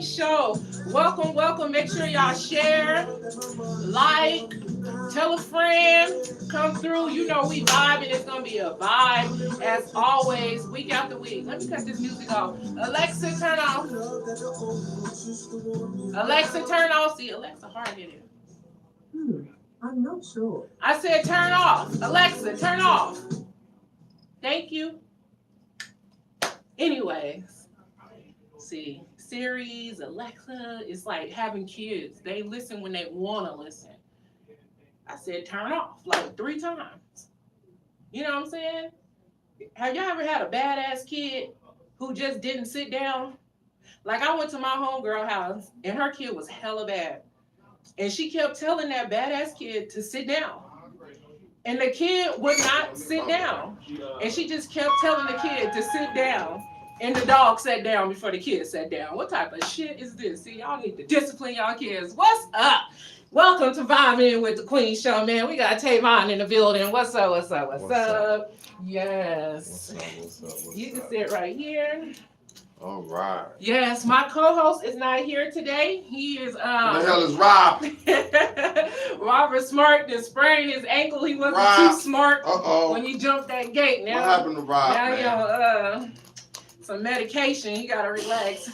Queen Show. Welcome, welcome. Make sure y'all share, like, tell a friend, come through. You know we vibing. It's gonna be a vibe as always, week after week. Let me cut this music off. Alexa, turn off. Alexa, turn off. See, Alexa hard headed. I'm not sure. I said turn off. Alexa, turn off. Thank you. Anyways, see, Siri's, Alexa, it's like having kids. They listen when they want to listen. I said turn off like 3 times. You know what I'm saying? Have y'all ever had a badass kid who just didn't sit down? Like I went to my homegirl house and her kid was hella bad. And she kept telling that badass kid to sit down. And the kid would not sit down. And she just kept telling the kid to sit down. And the dog sat down before the kid sat down. What type of shit is this? See, y'all need to discipline y'all kids. What's up? Welcome to Vibing with the Queen Show, man. We got Tavon in the building. What's up? What's up? What's up? Yes. What's you can sit right here. All right. Yes, my co-host is not here today. He is Who the hell is Rob? Robert Smart just sprained his ankle. He wasn't too smart when he jumped that gate. Now, what happened to Rob? Now man? you some medication. You gotta relax.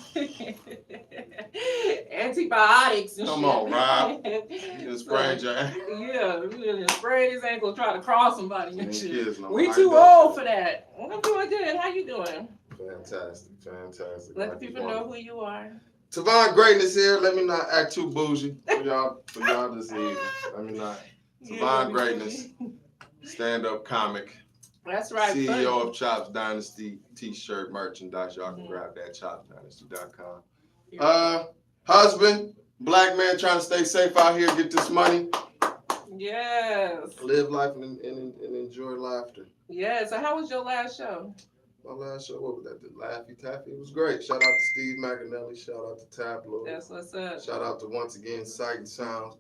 Antibiotics and Come shit. on, Rob. You just sprained your ankle. Yeah, he sprained his ankle trying to cross somebody and shit. We too old for that. I'm doing good. How you doing? Fantastic. Let the people know who you are. Tavon Greatness here. Let me not act too bougie for y'all this evening. Let me not. Tavon Greatness, stand-up comic. That's right. CEO of Chops Dynasty T-shirt merchandise. Y'all can grab that chopsdynasty.com. Husband, black man trying to stay safe out here, get this money. Yes. Live life and enjoy laughter. Yeah. So how was your last show? My last show, what was that? The Laffy Taffy? It was great. Shout out to Steve McAnally. Shout out to Tabloid. That's what's up. Shout out to, once again, Sight and Sounds,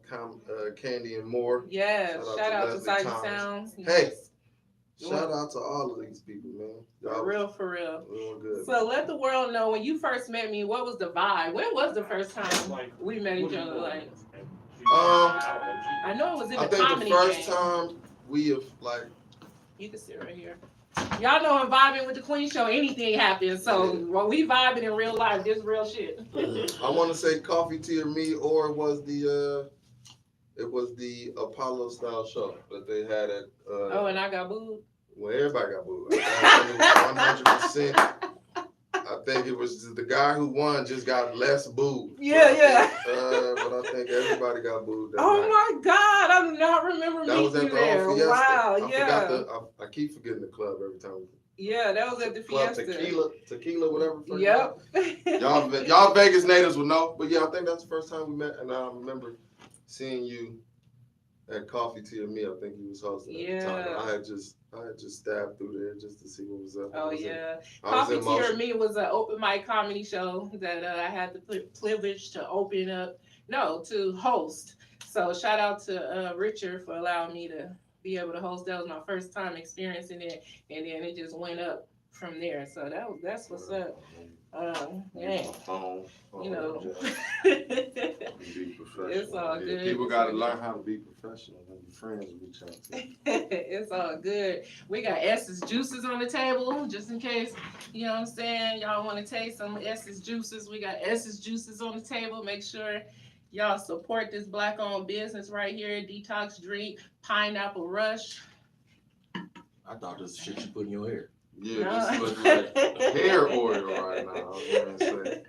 Candy and More. Yeah. Shout out to Sight and Sounds. Hey. Shout out to all of these people, man. Y'all for real. Doing good. So let the world know, when you first met me, what was the vibe? When was the first time we met each other? Like, I know it was in the comedy game. I think the first time we have, like... You can sit right here. Y'all know I'm vibing with the Queen Show. Anything happens. So when we vibing in real life, this real shit. I want to say Coffee, Tea, or Me, or it was the Apollo style show that they had at. And I got booed. Well, everybody got booed. 100%. I think it was the guy who won just got less booed. Yeah. But I think everybody got booed. My God, I do not remember that was at the there. Fiesta. Wow, I keep forgetting the club every time. Yeah, that was at the Fiesta. Tequila, whatever. Yep. Y'all Vegas natives would know. But yeah, I think that's the first time we met, and I remember seeing you at Coffee, Tea, or Me. I think you was hosting at the time. I had just stabbed through there just to see what was up. Coffee, Tea, or Me was an open mic comedy show that I had the privilege to to host. So shout out to Richard for allowing me to be able to host. That was my first time experiencing it, and then it just went up from there. So that's what's up. You know, it's all good. People got to learn how to be professional when your friends reach out to you. It's all good. We got Essence juices on the table, just in case, you know what I'm saying, y'all want to taste some Essence juices. We got Essence juices on the table. Make sure y'all support this black-owned business right here. Detox Drink, Pineapple Rush. I thought this shit you put in your hair. Yeah, this looks like hair oil right now. I was gonna say.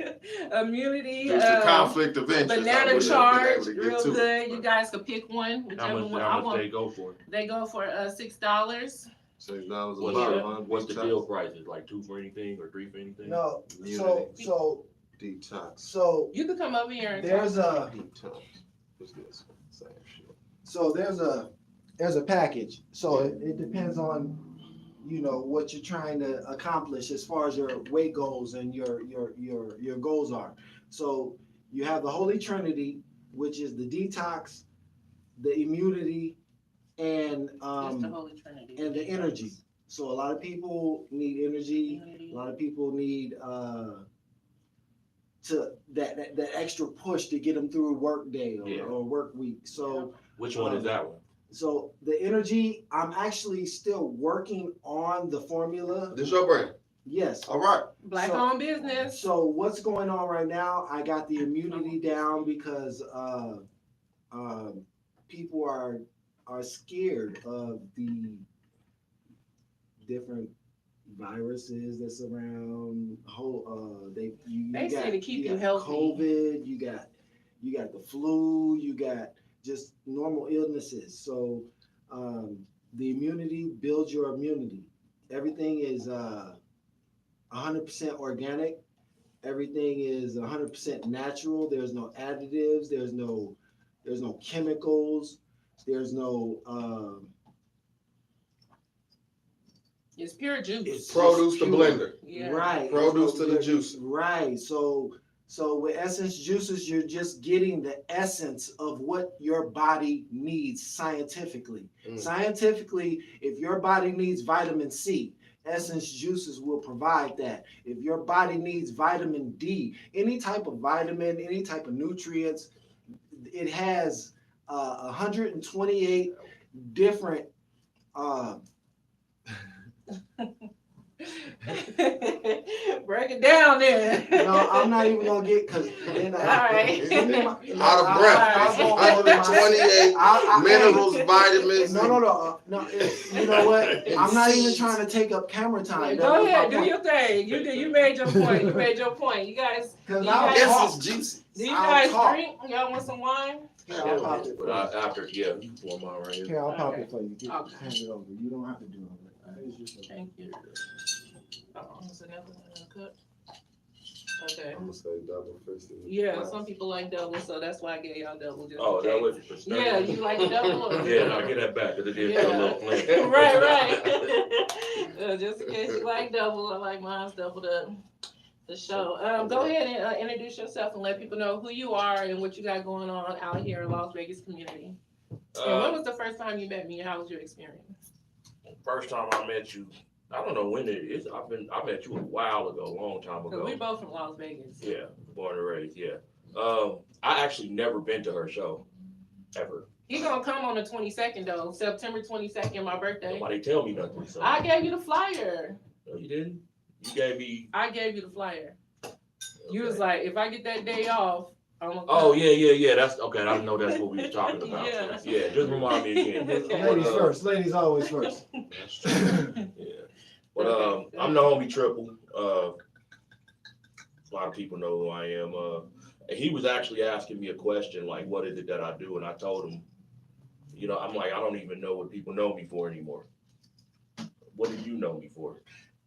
Immunity. Due to conflict of interest. Banana Charge, real good. You guys could pick one. How much they go for? They go for $6. $6 a bottle. What's the deal price? Is like 2 for anything or 3 for anything? No. Immunity. So Detox. So you could come over here and there's a detox. What's this? Same shit. So there's a package. So it depends on what you're trying to accomplish as far as your weight goals and your goals are. So you have the Holy Trinity, which is the detox, the immunity, and the Holy Trinity. And the energy. So a lot of people need energy. A lot of people need to that extra push to get them through a work day Yeah. or work week. So Which one is that one? so the energy, I'm actually still working on the formula. This your brand. Yes. All right. Black So- owned business. So what's going on right now? I got the immunity down because people are scared of the different viruses that's around. They say to keep you got healthy. COVID, you got the flu, you got just normal illnesses. So the immunity builds your immunity. Everything is 100% organic. Everything is 100% natural. There's no additives. There's no chemicals. There's no It's pure juice. It's Produce to pure. blender. Yeah. Right. Produce to the juice. Right. So with Essence Juices, you're just getting the essence of what your body needs scientifically. Mm. Scientifically, if your body needs vitamin C, Essence Juices will provide that. If your body needs vitamin D, any type of vitamin, any type of nutrients, it has 128 different Break it down then. no, I'm not even gonna get because then All right. Out of breath. 128 minerals, vitamins. No. You know what? I'm not even trying to take up camera time. Go ahead, do your thing. You made your point. You made your point. You guys, Because You I'll guys- Yes, talk. it's juicy. do you I'll guys talk. drink? Y'all want some wine? Here, I'll pop it But for you. after, yeah, you can pour mine right here. Here, I'll pop Okay. it for you. Okay. Hand it over. You don't have to do it. It's just a- Thank you. Oh, is another one in the cup? Okay. I'm gonna say double fisted. Yeah, some people like double, so that's why I gave y'all double. Just Oh, in that case. was your perspective. Yeah, you like the double? Or- Yeah, no, get that back, cause it did put a Yeah. little flame. right. Just in case you like double, I like mine's doubled up. The show. Go ahead and introduce yourself and let people know who you are and what you got going on out here in Las Vegas community. And when was the first time you met me and how was your experience? First time I met you, I don't know when it is. I met you a while ago, a long time Because we ago. both from Las Vegas. Yeah, born and raised, yeah. I actually never been to her show, ever. He gonna come on the 22nd though, September 22nd, my birthday. Nobody tell me nothing, so. I gave you the flyer. No, you didn't? You gave me. I gave you the flyer. You was okay. like, if I get that day off, I'm gonna Oh, come. yeah, that's, okay, I know that's what we were talking about. Yeah. Yeah, just remind me again. Ladies first. Ladies always first. That's true. Yeah. But I'm the homie Triple. A lot of people know who I am. And he was actually asking me a question like, what is it that I do? And I told him, you know, I'm like, I don't even know what people know me for anymore. What did you know me for?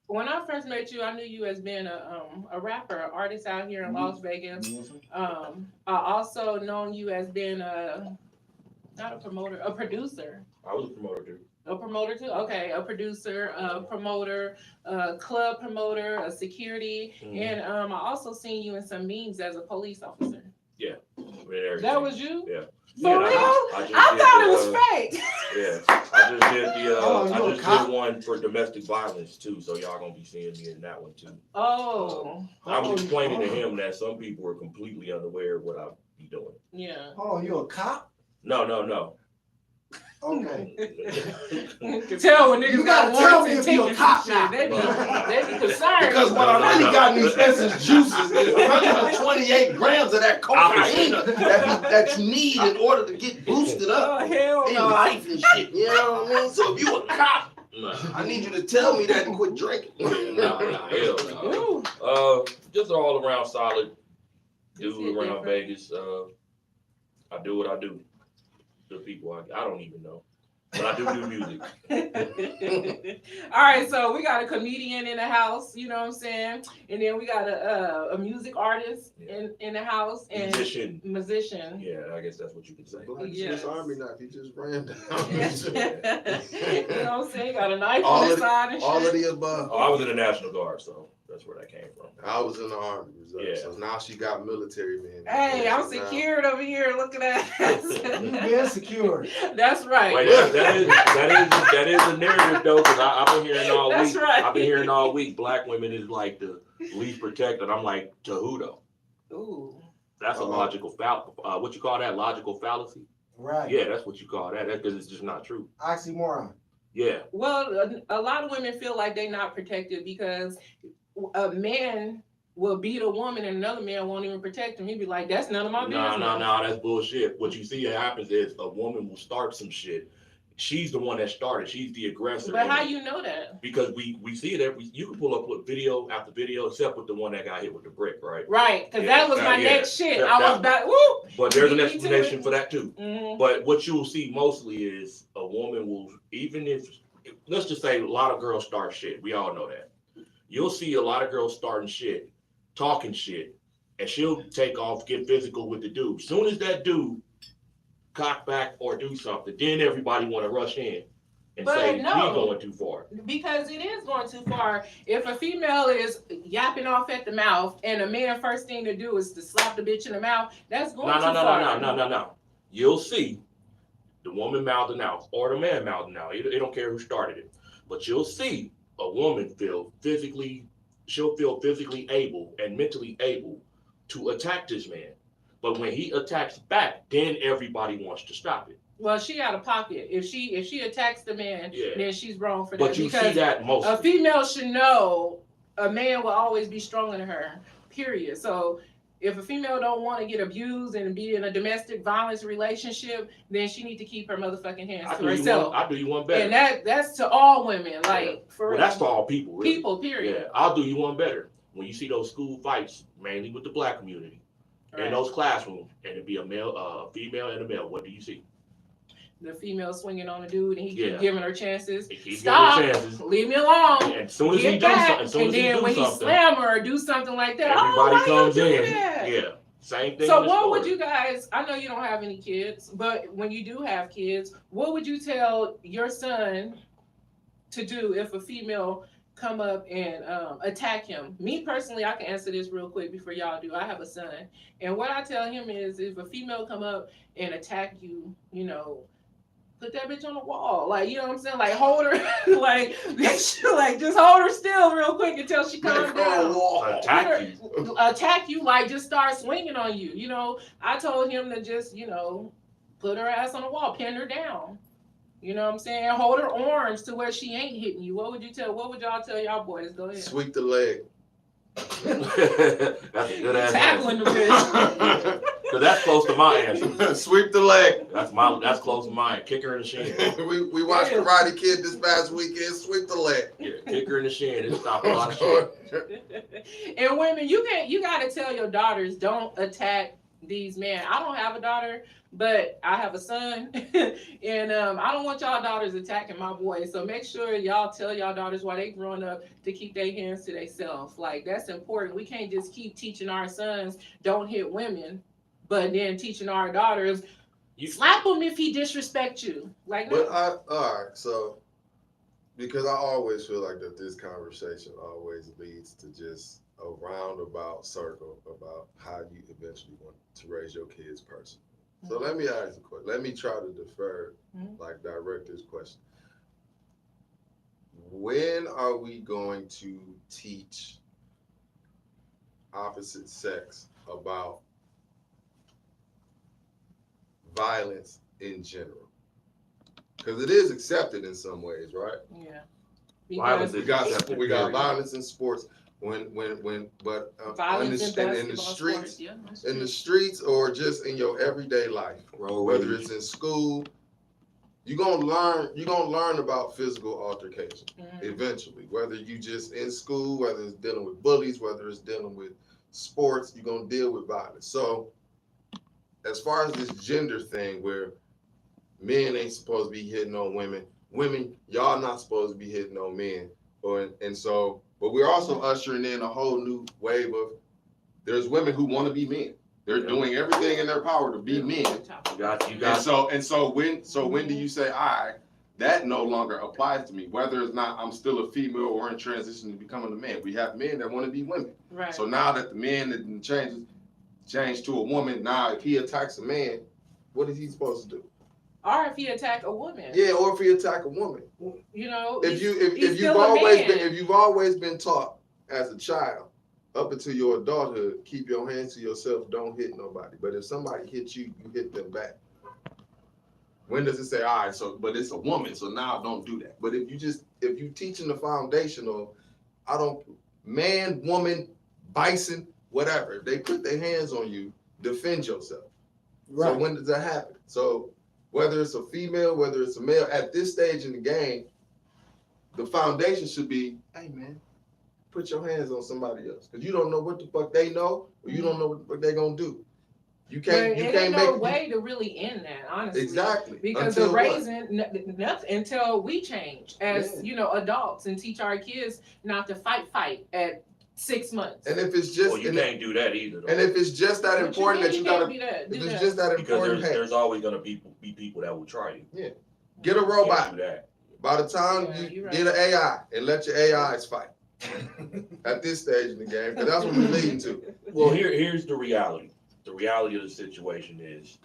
When I first met you, I knew you as being a rapper, an artist out here in Las Vegas. I also known you as being not a promoter, a producer. I was a promoter too. A promoter too? Okay, a producer, a promoter, a club promoter, a security, and I also seen you in some memes as a police officer. That was you? Yeah. For Yeah, real? I just I did thought the, it was fake. Yeah, I just did the Oh, you I a just cop? did one for domestic violence too, so y'all gonna be seeing me in that one too. Oh, I was Oh, explaining to oh. him that some people are completely unaware of what I be doing. yeah. Oh, you a cop? No. Okay. You can tell when niggas You got gotta tell warrants me and if you a tickets cop and shit. now. They be concerned. Because what I really got in these Essence juices is 128 grams of that cocaine that you need in order to get boosted up Oh, hell in no. life and shit. You know what I mean? So if you a cop, I need you to tell me that and quit drinking. Hell no. Ooh. Just all around solid This dude hit around different. Vegas. I do what I do. The people I don't even know, but I do music. All right, so we got a comedian in the house, you know what I'm saying? And then we got a music artist in the house and musician. Yeah, I guess that's what you could say. Black Yes. Swiss Army knife, he just ran down. You know what I'm saying? Got a knife All on the of the- side and All shit. of the above. Oh, I was in the National Guard, so that's where that came from. I was in the Army Reserve, Yeah. so now she got military men. Hey, I'm So now- secured over here. Look at You that. been secured. That's right. Wait, that is a narrative though, because I've been hearing all That's week. right. I've been hearing all week. Black women is like the least protected. I'm like Tahudo. Ooh. That's a logical what you call that? Logical fallacy? Right. Yeah, that's what you call that. That's because it's just not true. Oxymoron. Yeah. Well, a lot of women feel like they're not protected because a man will beat a woman and another man won't even protect him. He'd be like, that's none of my business. No, that's bullshit. What you see happens is a woman will start some shit. She's the one that started. She's the aggressor. But how you know that? Because we see it you can pull up with video after video, except with the one that got hit with the brick, right? Right, because that was my next shit. That, I was about, woo! But there's an Beat me to explanation it. for that too. Mhm. But what you will see mostly is a woman will, even if, let's just say a lot of girls start shit. We all know that. You'll see a lot of girls starting shit, talking shit, and she'll take off, get physical with the dude. Soon as that dude cock back or do something, then everybody want to rush in and But say, no. we going too far. Because it is going too far. If a female is yapping off at the mouth and a man first thing to do is to slap the bitch in the mouth, that's going too far. No. You'll see the woman mouthing out or the man mouthing out. They don't care who started it. But you'll see a woman feel physically able and mentally able to attack this man. But when he attacks back, then everybody wants to stop it. Well, she out of pocket. If she attacks the man, then she's wrong for that. But you see that mostly. A female should know a man will always be stronger than her, period. So if a female don't want to get abused and be in a domestic violence relationship, then she need to keep her motherfucking hands to herself. I'll do you one better. And that's to all women, for real. That's to all people, really. People, period. Yeah, I'll do you one better. When you see those school fights, mainly with the black community, in those classrooms, and it'd be a female and a male, what do you see? The female swinging on the dude and he keep giving her chances. Stop. Giving her chances. Leave me alone. And as soon as he does something, and then when he slam her or do something like that, everybody comes in. That? Yeah. Same thing. So what would you guys, I know you don't have any kids, but when you do have kids, what would you tell your son to do if a female come up and attack him? Me personally, I can answer this real quick before y'all do. I have a son. And what I tell him is if a female come up and attack you, put that bitch on the wall. Like, you know what I'm saying? Like, hold her, like just hold her still real quick until she calms down. Attack you, like, just start swinging on you. I told him to just, put her ass on the wall, pin her down. You know what I'm saying? Hold her arms to where she ain't hitting you. What would y'all tell y'all boys? Go ahead. Sweep the leg. That's a good ass Tackling answer. the bitch. Because that's close to my answer. Sweep the leg. That's close to mine. Kick her in the shin. we watched Karate Kid this past weekend. Sweep the leg. Yeah, kick her in the shin. It stop a lot of shit. And women, you gotta tell your daughters, don't attack these men. I don't have a daughter, but I have a son, and I don't want y'all daughters attacking my boys. So make sure y'all tell y'all daughters while they growing up to keep their hands to themselves. Like, that's important. We can't just keep teaching our sons don't hit women, but then teaching our daughters slap him if he disrespect you. Like, but all right, so because I always feel like that this conversation always leads to just a roundabout circle about how you eventually want to raise your kids personally. So let me ask a question. Let me try to direct this question. When are we going to teach opposite sex about violence in general? Because it is accepted in some ways, right? Yeah. Violence we got violence in sports. But violence in the streets, in the streets, or just in your everyday life, whether it's in school, you're gonna learn about physical altercation eventually. Whether you just in school, whether it's dealing with bullies, whether it's dealing with sports, you're gonna deal with violence. So, as far as this gender thing, where men ain't supposed to be hitting on women, y'all not supposed to be hitting on men, but we're also ushering in a whole new wave of there's women who want to be men. They're doing everything in their power to be men. You got. So when do you say, that no longer applies to me, whether it's not I'm still a female or in transition to becoming a man. We have men that want to be women. Right. So now that the man that changed to a woman, now if he attacks a man, what is he supposed to do? Or if he attack a woman. Yeah, or if he attack a woman. If you've always been taught as a child up until your adulthood, keep your hands to yourself, don't hit nobody. But if somebody hits you, you hit them back. When does it say, all right, so, but it's a woman, so now don't do that. But if you teaching the foundation of, man, woman, bison, whatever, if they put their hands on you, defend yourself. So when does that happen? So whether it's a female, whether it's a male, at this stage in the game, the foundation should be, hey man, put your hands on somebody else. Because you don't know what the fuck they know, or you don't know what the fuck they're gonna do. You can't ain't make no way to really end that, honestly. Exactly. Because Until the raising nothing until we change as adults and teach our kids not to fight at 6 months. And if it's just you can't do that either. Though. And if it's just that important that you gotta if it's just that important, because there's always gonna be people that will try you. Yeah. Get a robot. Do that. By the time you get an AI and let your AIs fight at this stage in the game, because that's what we're leading to. Well, here's the reality. The reality of the situation is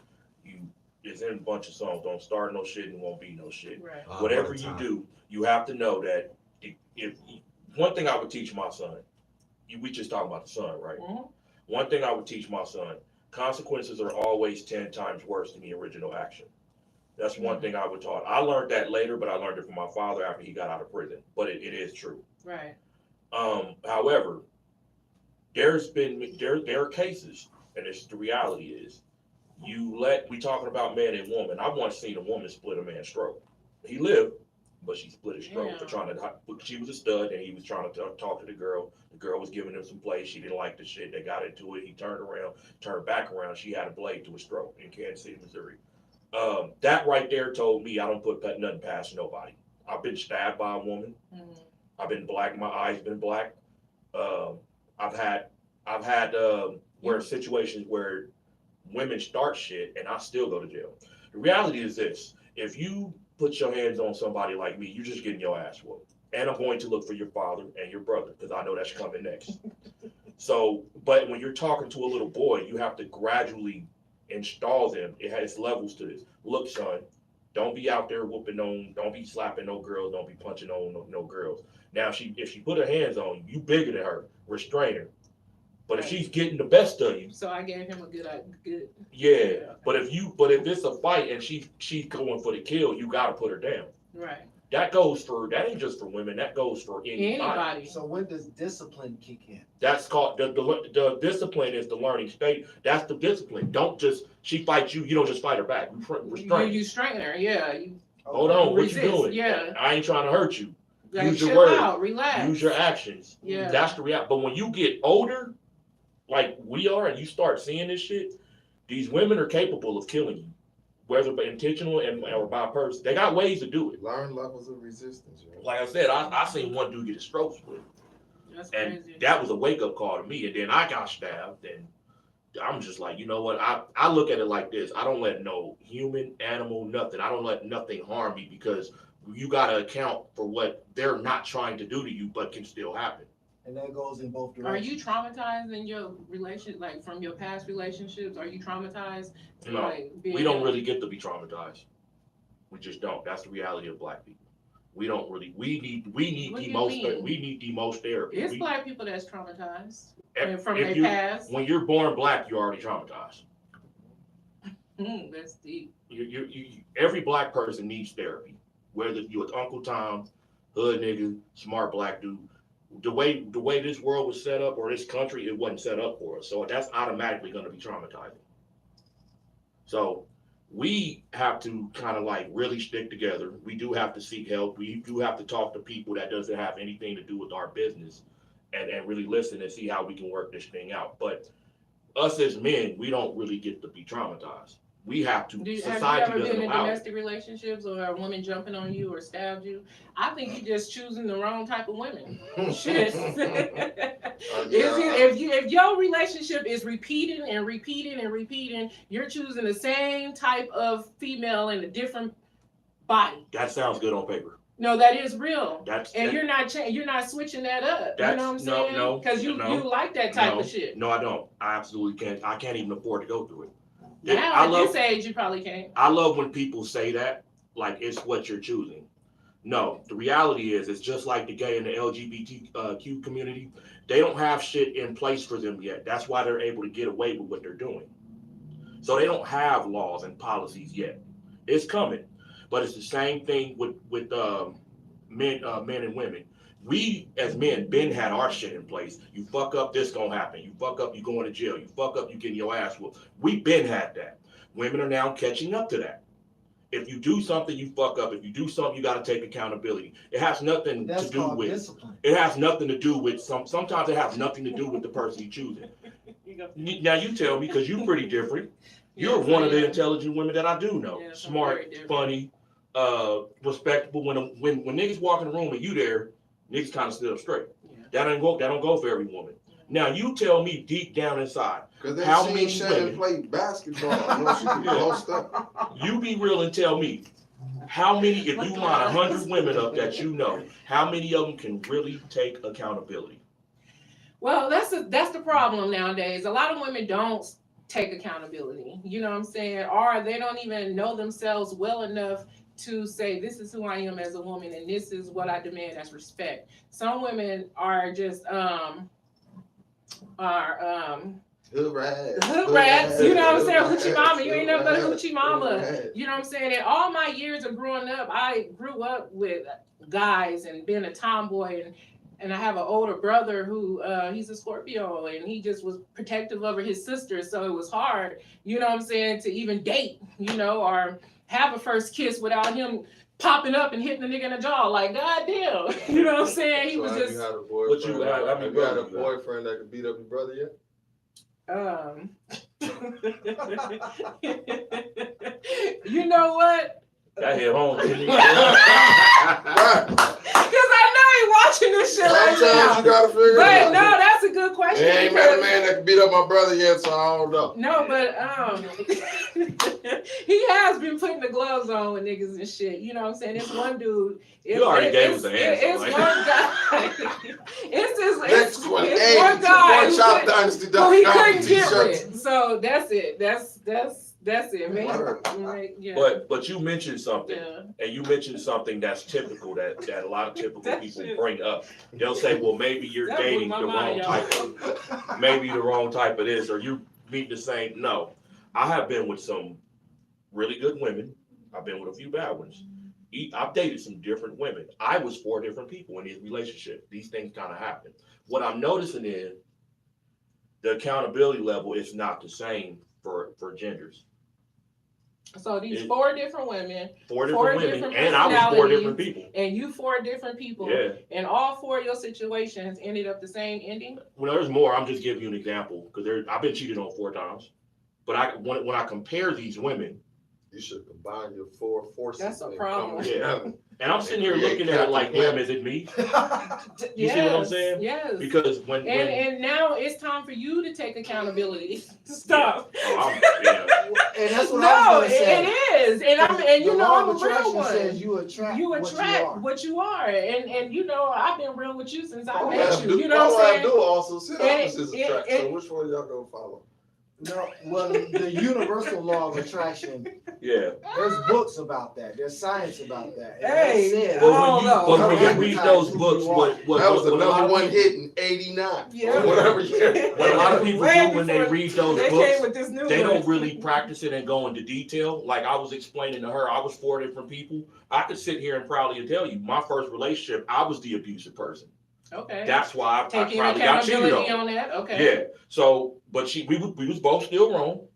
it's in a bunch of songs. Don't start no shit and won't be no shit. Right. Whatever you do, you have to know that if one thing I would teach my son, we just talking about the son, right? Mm-hmm. One thing I would teach my son, consequences are always 10 times worse than the original action. That's one thing I would taught. I learned that later, but I learned it from my father after he got out of prison. But it is true. Right. However, there are cases, and it's the reality is, we talking about man and woman. I once seen a woman split a man's throat. He lived, but she split his throat for trying to. She was a stud, and he was trying to talk to the girl. The girl was giving him some play. She didn't like the shit. They got into it. He turned back around. She had a blade to his throat in Kansas City, Missouri. That right there told me I don't put nothing past nobody. I've been stabbed by a woman. Mm-hmm. I've been black. My eyes been black. I've had where situations where women start shit and I still go to jail. The reality is this: if you put your hands on somebody like me, you're just getting your ass whooped. And I'm going to look for your father and your brother because I know that's coming next. So, but when you're talking to a little boy, you have to gradually install them. It has levels to this. Look, son, don't be out there whooping on, don't be slapping no girls, don't be punching on no girls. Now, if she put her hands on you, you bigger than her, restrain her. But if she's getting the best of you, so I gave him a good. Yeah. But if it's a fight and she's going for the kill, you got to put her down. Right. That ain't just for women. That goes for anybody. So when does discipline kick in? That's called the discipline is the learning state. That's the discipline. Don't just she fights you. You don't just fight her back. You strengthen her. Yeah. Hold on. Resist, what you doing? Yeah. I ain't trying to hurt you. Like, use your words. Out, relax. Use your actions. Yeah. That's the reality. But when you get older, like we are, and you start seeing this shit, these women are capable of killing you. Whether by intentional or by purpose, they got ways to do it. Learn levels of resistance. Right? Like I said, I seen one dude get his throat split. That's and crazy. That was a wake up call to me. And then I got stabbed, and I'm just like, you know what? I look at it like this. I don't let no human, animal, nothing. I don't let nothing harm me because you got to account for what they're not trying to do to you, but can still happen. And that goes in both directions. Are you traumatized in your relation, like from your past relationships? Are you traumatized? No, we don't really get to be traumatized. We just don't. That's the reality of Black people. We don't really. We need the most therapy. It's Black people that's traumatized from their past. When you're born Black, you're already traumatized. That's deep. Every Black person needs therapy. Whether you're Uncle Tom, hood nigga, smart Black dude. The way this world was set up, or this country, it wasn't set up for us. So that's automatically going to be traumatizing. So we have to kind of like really stick together. We do have to seek help. We do have to talk to people that doesn't have anything to do with our business and really listen and see how we can work this thing out. But us as men, we don't really get to be traumatized. We have to. Have you society ever doesn't been in allow domestic relationships or a woman jumping on you or stabbed you? I think you're just choosing the wrong type of women. Shit. If your relationship is repeating and repeating and repeating, you're choosing the same type of female in a different body. That sounds good on paper. No, that is real. You're not switching that up. You know what I'm saying? No, because you like that type of shit. No, I don't. I absolutely can't. I can't even afford to go through it. Now, at this age, you probably can't. I love when people say that, like it's what you're choosing. No, the reality is, it's just like the gay and the LGBTQ community. They don't have shit in place for them yet. That's why they're able to get away with what they're doing. So they don't have laws and policies yet. It's coming, but it's the same thing with men and women. We as men been had our shit in place. You fuck up, this gonna happen. You fuck up, you going to jail. You fuck up, you getting your ass whooped. We been had that. Women are now catching up to that. If you do something, you fuck up. If you do something, you got to take accountability. It has nothing That's to do called with. discipline. It has nothing to do with Sometimes it has nothing to do with the person you choosing. Now you tell me, because you're pretty different. You're Yes, one I of the am. intelligent women that I do know. Yes, I'm Smart, very different. funny, respectable. When niggas walk in the room and you there, niggas kind of sit up straight. Yeah. That don't go for every woman. Now you tell me deep down inside, Because they How seen many Shannon women? play basketball. You know, she could Yeah. post up. you be real and tell me, how many, if you line 100 women up that you know, how many of them can really take accountability? Well, that's the problem nowadays. A lot of women don't take accountability. You know what I'm saying? Or they don't even know themselves well enough to say, this is who I am as a woman and this is what I demand as respect. Some women are just Hood rats. hood rats, you know what I'm saying? Hoochie mama, you ain't never Hood been a rats, hoochie hood mama. rats. You know what I'm saying? And all my years of growing up, I grew up with guys and being a tomboy, and I have an older brother who he's a Scorpio, and he just was protective over his sister, so it was hard, you know what I'm saying, to even date, you know, or have a first kiss without him popping up and hitting the nigga in the jaw, like, goddamn, you know what I'm saying? He So was have just you had a What you boyfriend? had? How many Have you had a brothers you got? boyfriend that could beat up your brother yet? You know what? Got hit home. Right. Because I know he watching this shit right Sometimes now. you gotta figure it But out. no, that's a good question. They ain't met a because- man that can beat up my brother yet, so I don't know. No, but he has been putting the gloves on with niggas and shit. You know what I'm saying? It's one dude. You already gave us the answer, It's like- one guy. Next It's one, one hey, guy Pork Chop Dynasty who he .com couldn't get t-shirts. with. So that's it. That's it. Word. Yeah. But you mentioned something, Yeah. and you mentioned something that's typical that a lot of typical That people shit- bring up. They'll say, well, maybe you're That blew dating my the mind, wrong y'all. type of, maybe the wrong type of this, or you meet the same. No, I have been with some really good women. I've been with a few bad ones. I've dated some different women. I was 4 different people in these relationships. These things kind of happen. What I'm noticing is the accountability level is not the same for genders. So these 4 different women, 4 4 different women, different and I was 4 different personalities. people. and you 4 different people, Yeah. and all 4 of your situations ended up the same ending. Well, there's more. I'm just giving you an example because I've been cheated on 4 times. But when I compare these women, You should combine your 4 forces. That's a and problem. come Yeah. together. and I'm sitting here Yeah, looking at it like, Captain damn, is it me? You see what I'm saying? Yes. Because when And now it's time for you to take accountability. Stop. yeah. And that's what I No, was gonna say. it is, and you The know law I'm of a real attraction one. says you attract What you are, and you know I've been real with you since I All met have you. do- You know all what I'm have saying? do also sit And opposites it- attract. it- So which one y'all gonna follow? No, well, the universal law of attraction. Yeah. There's books about that. There's science about that. And Hey, that says, But when no. when you read those books, what That was the a lot number of 1 people- hit in '89. Yeah. Or whatever year. What a lot of people Way do when they before read those They books, came with this new they one. don't really practice it and go into detail. Like I was explaining to her, I was 4 different people. I could sit here and proudly tell you, my first relationship, I was the abusive person. Okay. That's why I Taking probably got cheated accountability on. on that. Okay. Yeah. So, but we was both still wrong.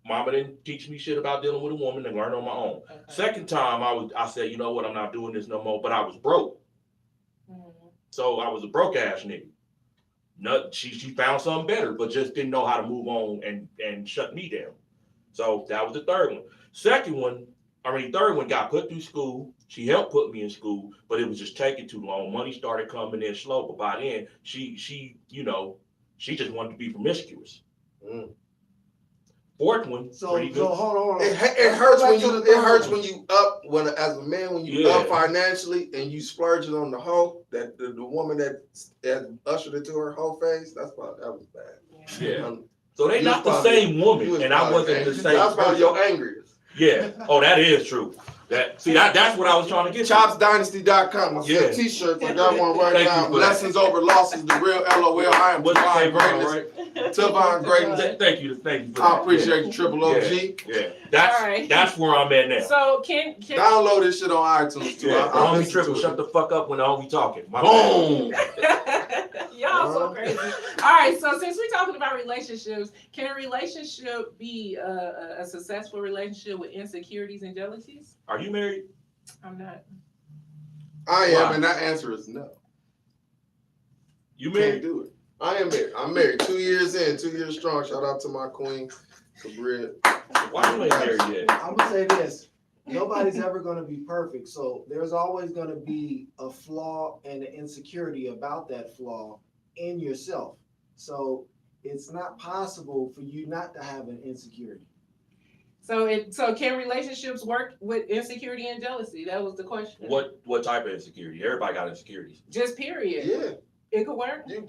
Mama didn't teach me shit about dealing with a woman and learn on my own. Okay. Second time, I said, you know what, I'm not doing this no more. But I was broke, Mhm. so I was a broke ass nigga. She found something better, but just didn't know how to move on and shut me down. So that was the third one. Third one got put through school. She helped put me in school, but it was just taking too long. Money started coming in slow, but by then she just wanted to be promiscuous. Mm. Fourth one, So pretty good. hold on. It Let's hurts go when back to you the it third hurts one. when you up when as a man when you Yeah. up financially and you splurging on the hoe that the woman that ushered into her whole phase. That was bad. Yeah. So they You not was the probably- same woman, You was and I probably wasn't the angry. same That's probably person. your angriest. Yeah. Oh, that is true. That's what I was trying to get to. ChopsDynasty.com. I Yeah. sell t-shirts. I got one right Thank now. you for that. Lessons over losses, the real LOL. I am What's Divine the name, Greatness. right? Divine Greatness. Thank you for that. I appreciate you, Triple OG. Yeah, that's All right. that's where I'm at now. So can Download this shit on iTunes too. Yeah, the I'll homie listen triple, to shut it. the fuck up when the homie talking. My bad. Boom. y'all so crazy. All right, so since we're talking about relationships, can a relationship be a successful relationship with insecurities and jealousies? Are you married? I'm not. I am, Why? and that answer is no. You Can't married? do it. I am married. I'm married. 2 years in, 2 years strong. Shout out to my queen, Sabria. Why you ain't married yet? I'm gonna say this, nobody's ever gonna be perfect, so there's always gonna be a flaw and an insecurity about that flaw in yourself. So it's not possible for you not to have an insecurity. So can relationships work with insecurity and jealousy? That was the question. What type of insecurity? Everybody got insecurities. Just period. Yeah, It could work. you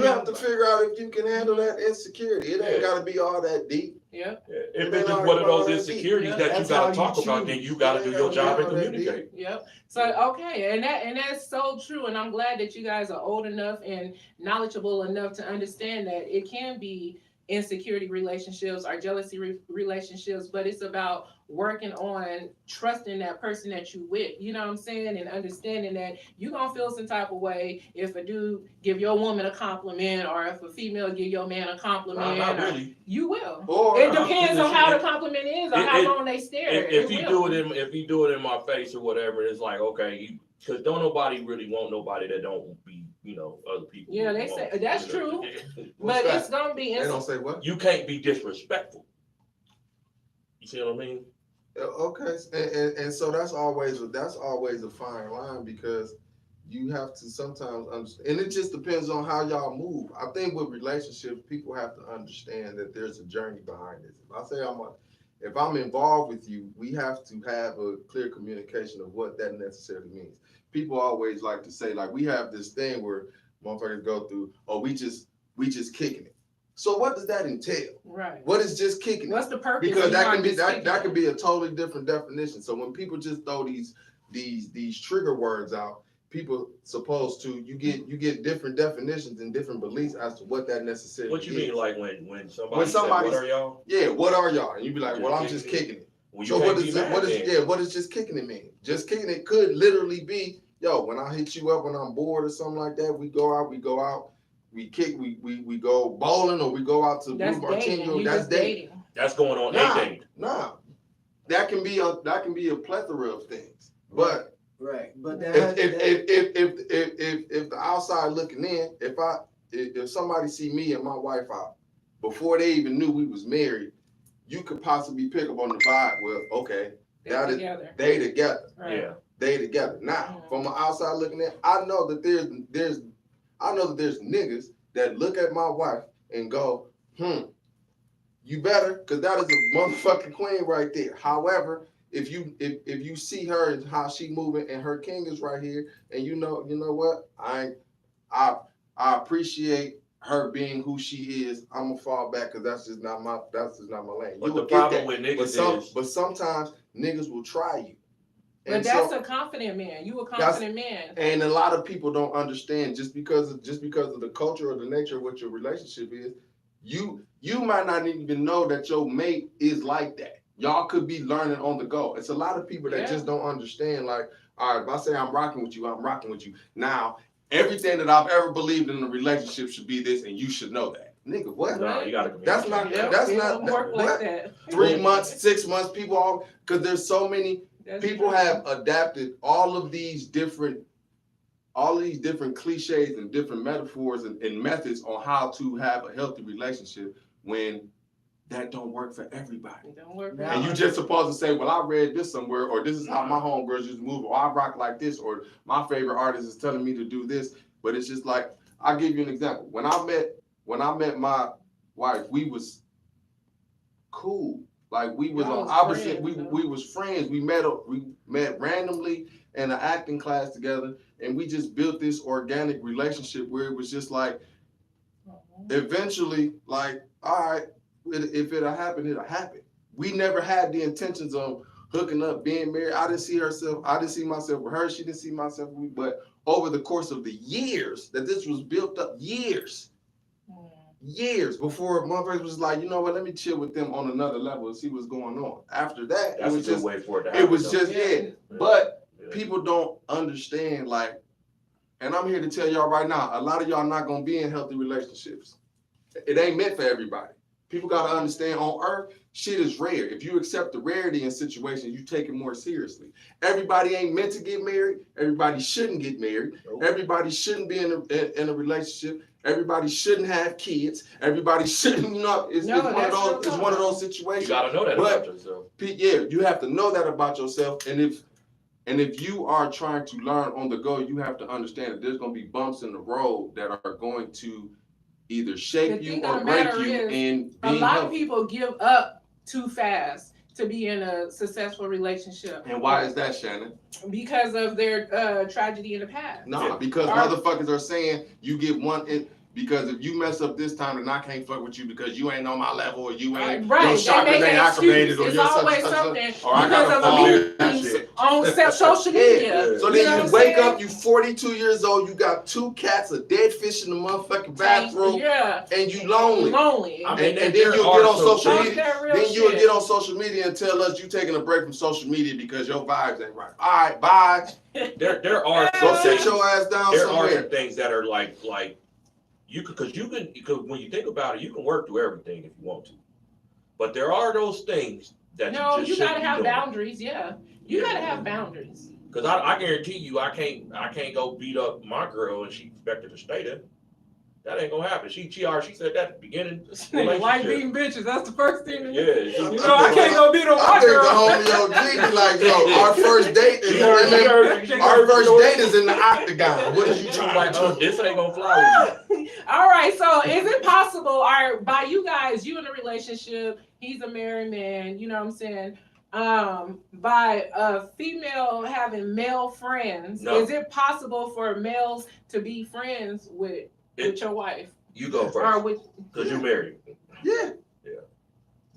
have to figure out if you can handle that insecurity. It ain't Yeah. gotta be all that deep. Yeah. If it's just one of those insecurities that you That's how gotta you talk about, then choose. you gotta do your job and Yeah. communicate. Yep. So okay, and that's so true, and I'm glad that you guys are old enough and knowledgeable enough to understand that it can be insecurity relationships or jealousy relationships, but it's about working on trusting that person that you with, you know what I'm saying, and understanding that you gonna feel some type of way if a dude give your woman a compliment or if a female give your man a compliment. Not or- really. You will. Or It depends on how the It- compliment is or it- how it- long they stare. If he will. if he do it in my face or whatever, it's like okay, because don't nobody really want nobody that don't be other people. Yeah, they say- that's true. What's But that? it's gonna be They don't say what? You can't be disrespectful. You see what I mean? Okay, and so that's always a fine line because you have to sometimes understand, and it just depends on how y'all move. I think with relationships, people have to understand that there's a journey behind this. If I'm involved with you, we have to have a clear communication of what that necessarily means. People always like to say, like, we have this thing where motherfuckers go through, oh, we just kicking it. So what does that entail? Right. What is just kicking it? What's the purpose? Because that behind can be this that could speaking? be a totally different definition. So when people just throw these trigger words out, people supposed to you get different definitions and different beliefs as to what that necessarily What you is. mean, like when somebody When say, somebody's- what are y'all? Yeah, what are y'all? And you be like, Just well, I'm kicking just it. kicking it. Well, you So can't what be is mad then. what does just kicking it mean? Just kicking it could literally be, yo, when I hit you up when I'm bored or something like that, we go out, we kick, we go bowling or we go out to That's Blue dating. Martino. You That's just dating. dating. That's going on Nah. a date. Nah. That can be a plethora of things. But Right, but if the outside looking in, if somebody see me and my wife out before they even knew we was married, you could possibly pick up on the vibe. Well, okay, They're that is together. they together. Right. Yeah. They together. Now, Mhm. from the outside looking in, I know that there's niggas that look at my wife and go, you better, because that is a motherfucking queen right there. However, if you see her and how she moving and her king is right here, and you know what? I appreciate her being who she is. I'm gonna fall back because that's just not my lane. But You the will get problem that. with But niggas is but sometimes niggas will try you. But And that's so- a confident man. You a confident man. and a lot of people don't understand just because of the culture or the nature of what your relationship is, you might not even know that your mate is like that. Y'all could be learning on the go. It's a lot of people that Yeah. just don't understand, like, all right, if I say I'm rocking with you, I'm rocking with you. Now, everything that I've ever believed in a relationship should be this, and you should know that. Nigga, what? no, you gotta That's communicate. not- Yep, that's it not- don't work what? like that. 3 months, 6 months, because there's so many That's people true. have adapted all of these different cliches and different metaphors and methods on how to have a healthy relationship when that don't work for everybody. It don't work. Now- And you just supposed to say, well, I read this somewhere, or this is how my homegirls used to move, or I rock like this, or my favorite artist is telling me to do this. But it's just like, I'll give you an example. When I met my wife, we was cool. Like we was Y'all on was opposite. friends, We was friends. We met randomly in an acting class together, and we just built this organic relationship where it was just like, eventually, like, all right, if it'll happen, it'll happen. We never had the intentions of hooking up, being married. I didn't see myself with her. She didn't see myself with me. But over the course of the years that this was built up, years before motherfuckers was like, you know what, let me chill with them on another level and see what's going on. After that, That's it a was good just, way for it to happen. it was just, Yeah. But Yeah. people don't understand, like, and I'm here to tell y'all right now, a lot of y'all not gonna be in healthy relationships. It ain't meant for everybody. People gotta understand on earth, shit is rare. If you accept the rarity in situations, you take it more seriously. Everybody ain't meant to get married. Everybody shouldn't get married. Nope. Everybody shouldn't be in a relationship. Everybody shouldn't have kids. Everybody shouldn't, you know, it's one of those situations. You gotta know that But- about yourself. Yeah, you have to know that about yourself. And if you are trying to learn on the go, you have to understand that there's gonna be bumps in the road that are going to either shape The you thing or of the break matter you is, in A being lot of healthy. people give up too fast to be in a successful relationship. And why is that, Shannon? Because of their tragedy in the past. Nah, Yeah. because Our- motherfuckers are saying you get one. Because if you mess up this time, then I can't fuck with you because you ain't on my level, or you ain't Right, your they chakras make ain't an activated, excuse. or It's your such always and such, something or I because gotta of fall the that memes shit. on social Yeah. media. So You then know you what I'm wake saying? up, you 42 years old, you got 2 cats, a dead fish in the motherfucking bathroom, Yeah, and you lonely. lonely. I mean, And then there you'll are get on some social things- media. That real Then you'll shit. get on social media and tell us you taking a break from social media because your vibes ain't right. All right, bye. There are Go some sit things, your ass down there are somewhere. some things that are like you could, because when you think about it, you can work through everything if you want to. But there are those things that No, you just you shouldn't gotta be have doing. boundaries. Yeah, you gotta have boundaries. Cause I guarantee you, I can't go beat up my girl and she expected to stay there. That ain't gonna happen. She said that at the beginning. Like beating bitches. That's the first thing. Yeah. You know, I can't go beat on I my think the girl. homie OG be like, yo, our first date is Our in the octagon. What is you She's trying like, to do? this ain't gonna fly with me. All right, so is it possible, by you guys, you in a relationship, he's a married man, you know what I'm saying? By a female having male friends, No. is it possible for males to be friends with your wife? You go Or first, with cause you're married. Yeah. Yeah.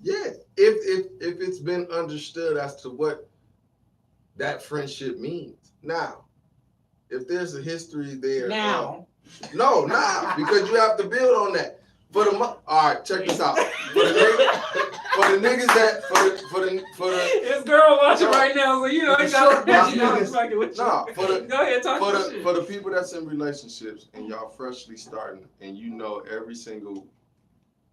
Yeah. If it's been understood as to what that friendship means. Now, if there's a history there. now? No, because you have to build on that. All right, check this out. For the niggas that His girl watching No. right now, so you know For he the got short you know, niggas. I'm fucking with you. Nah, for the Go ahead, talk for your the shit. for the people that's in relationships and y'all freshly starting and you know every single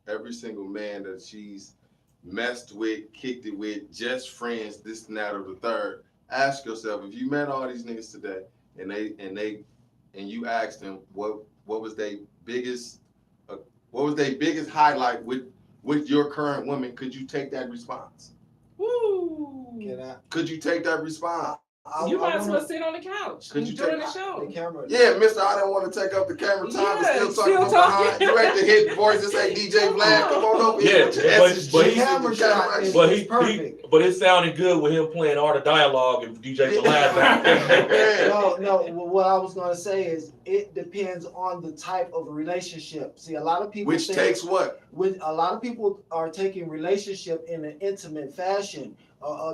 man that she's messed with, kicked it with, just friends, this and that or the third. Ask yourself, if you met all these niggas today and you asked them what was their biggest highlight with your current woman, could you take that response? Woo. Could you take that response? You might as well sit on the couch Could you during take the show. The camera. Yeah, mister, I didn't want to take up the camera time, but Yeah, still still talking from talking. behind. You ain't the hit voice that say DJ Vlad, come on over here. Yeah, with your but SSG, the the camera shot camera is- But It's perfect. but it sounded good with him playing Art of Dialogue and DJ Vlad back there. No. What I was gonna say is it depends on the type of relationship. See, a lot of people Which think takes what? when a lot of people are taking relationship in an intimate fashion.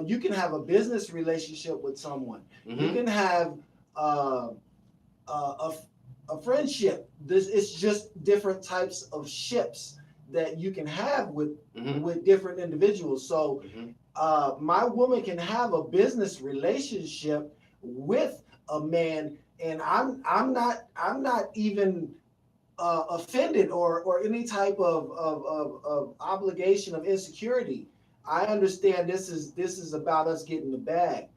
You can have a business relationship with someone. You Mhm. can have a friendship. It's just different types of ships that you can have with Mhm. different individuals. So Mhm. my woman can have a business relationship with a man, and I'm not even offended or any type of obligation of insecurity. I understand this is about us getting the bag,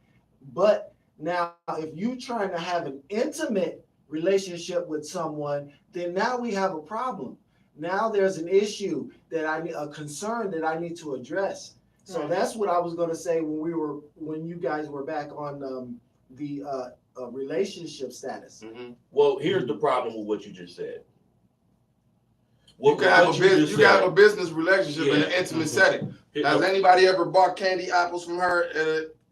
but now if you're trying to have an intimate relationship with someone, then now we have a problem. Now there's an issue a concern that I need to address. So Right. that's what I was going to say when you guys were back on the relationship status. Mhm. Well, here's the problem with what you just said. You can have a business relationship in an Yeah. intimate setting. Has anybody ever bought candy apples from her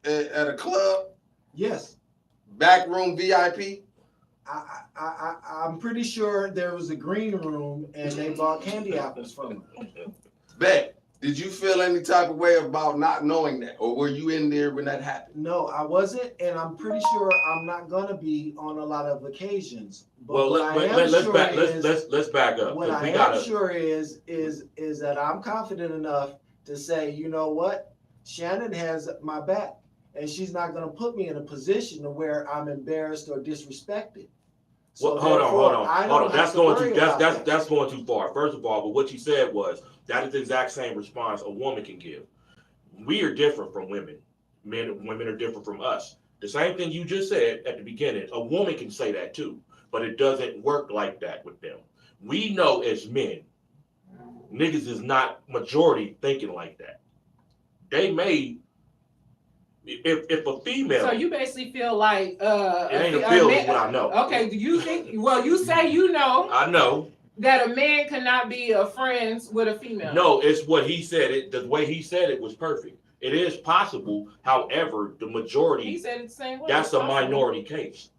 at a club? Yes, Backroom VIP? I'm pretty sure there was a green room and they bought candy apples from her. Bet. Did you feel any type of way about not knowing that, or were you in there when that happened? No, I wasn't, and I'm pretty sure I'm not gonna be on a lot of occasions. But Well, what I am let's sure back. is- Let's back up. What 'Cause I we am gotta. sure is that I'm confident enough to say, you know what, Shannon has my back, and she's not gonna put me in a position to where I'm embarrassed or disrespected. So Well, hold on. therefore, I don't have That's to going worry too. about that. That's going too far. First of all, but what you said was that is the exact same response a woman can give. We are different from women. Men and women are different from us. The same thing you just said at the beginning. A woman can say that too, but it doesn't work like that with them. We know as men, niggas is not majority thinking like that. They may, if a female, So you basically feel like it ain't a feel, is what I know. Okay, do you think? Well, you say you know I know. that a man cannot be friends with a female. No, it's what he said. It the way he said it was perfect. It is possible, however, the he majority, said it the same way. that's It's a possible. minority case.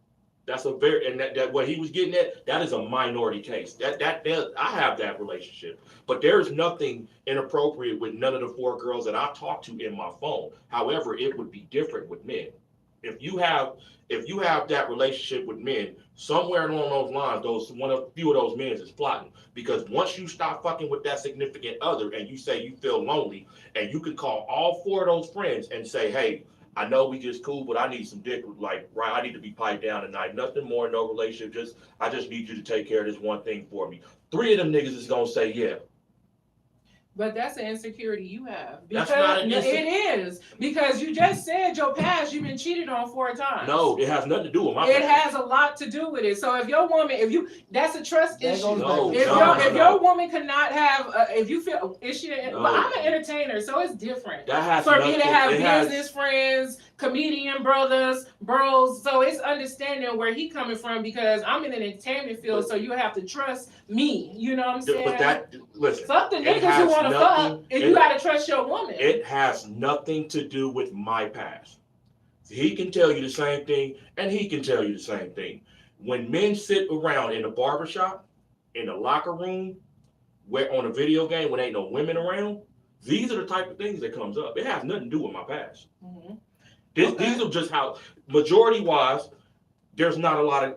That's a very, and that what he was getting at, that is a minority case. That I have that relationship, but there's nothing inappropriate with none of the 4 girls that I talk to in my phone. However, it would be different with men. If you have that relationship with men, somewhere along those lines, few of those men is plotting. Because once you stop fucking with that significant other and you say you feel lonely, and you can call all 4 of those friends and say, hey, I know we just cool, but I need some dick. Like, right, I need to be piped down tonight. Nothing more, no relationship. I just need you to take care of this one thing for me. 3 of them niggas is gonna say, yeah. But that's an insecurity you have. That's Because not an it is. Because you just said your past, you've been cheated on 4 times. No, it has nothing to do with my It past. has a lot to do with it. So if your woman, that's a trust That issue. goes No, back If to- no, if no. your woman cannot have, if you feel, is she? No. But I'm an entertainer, so it's different. That has For me nothing, to have it has- business friends, comedian brothers, bros, so it's understanding where he coming from because I'm in an entertainment field, so you have to trust me. You know what I'm saying? But that, listen, Fuck the it niggas has who want to nothing- fuck, and you gotta trust your woman. it has nothing to do with my past. He can tell you the same thing, and he can tell you the same thing. When men sit around in a barbershop, in the locker room, where on a video game when ain't no women around, these are the type of things that comes up. It has nothing to do with my past. Mhm. These are just how, majority wise, there's not a lot of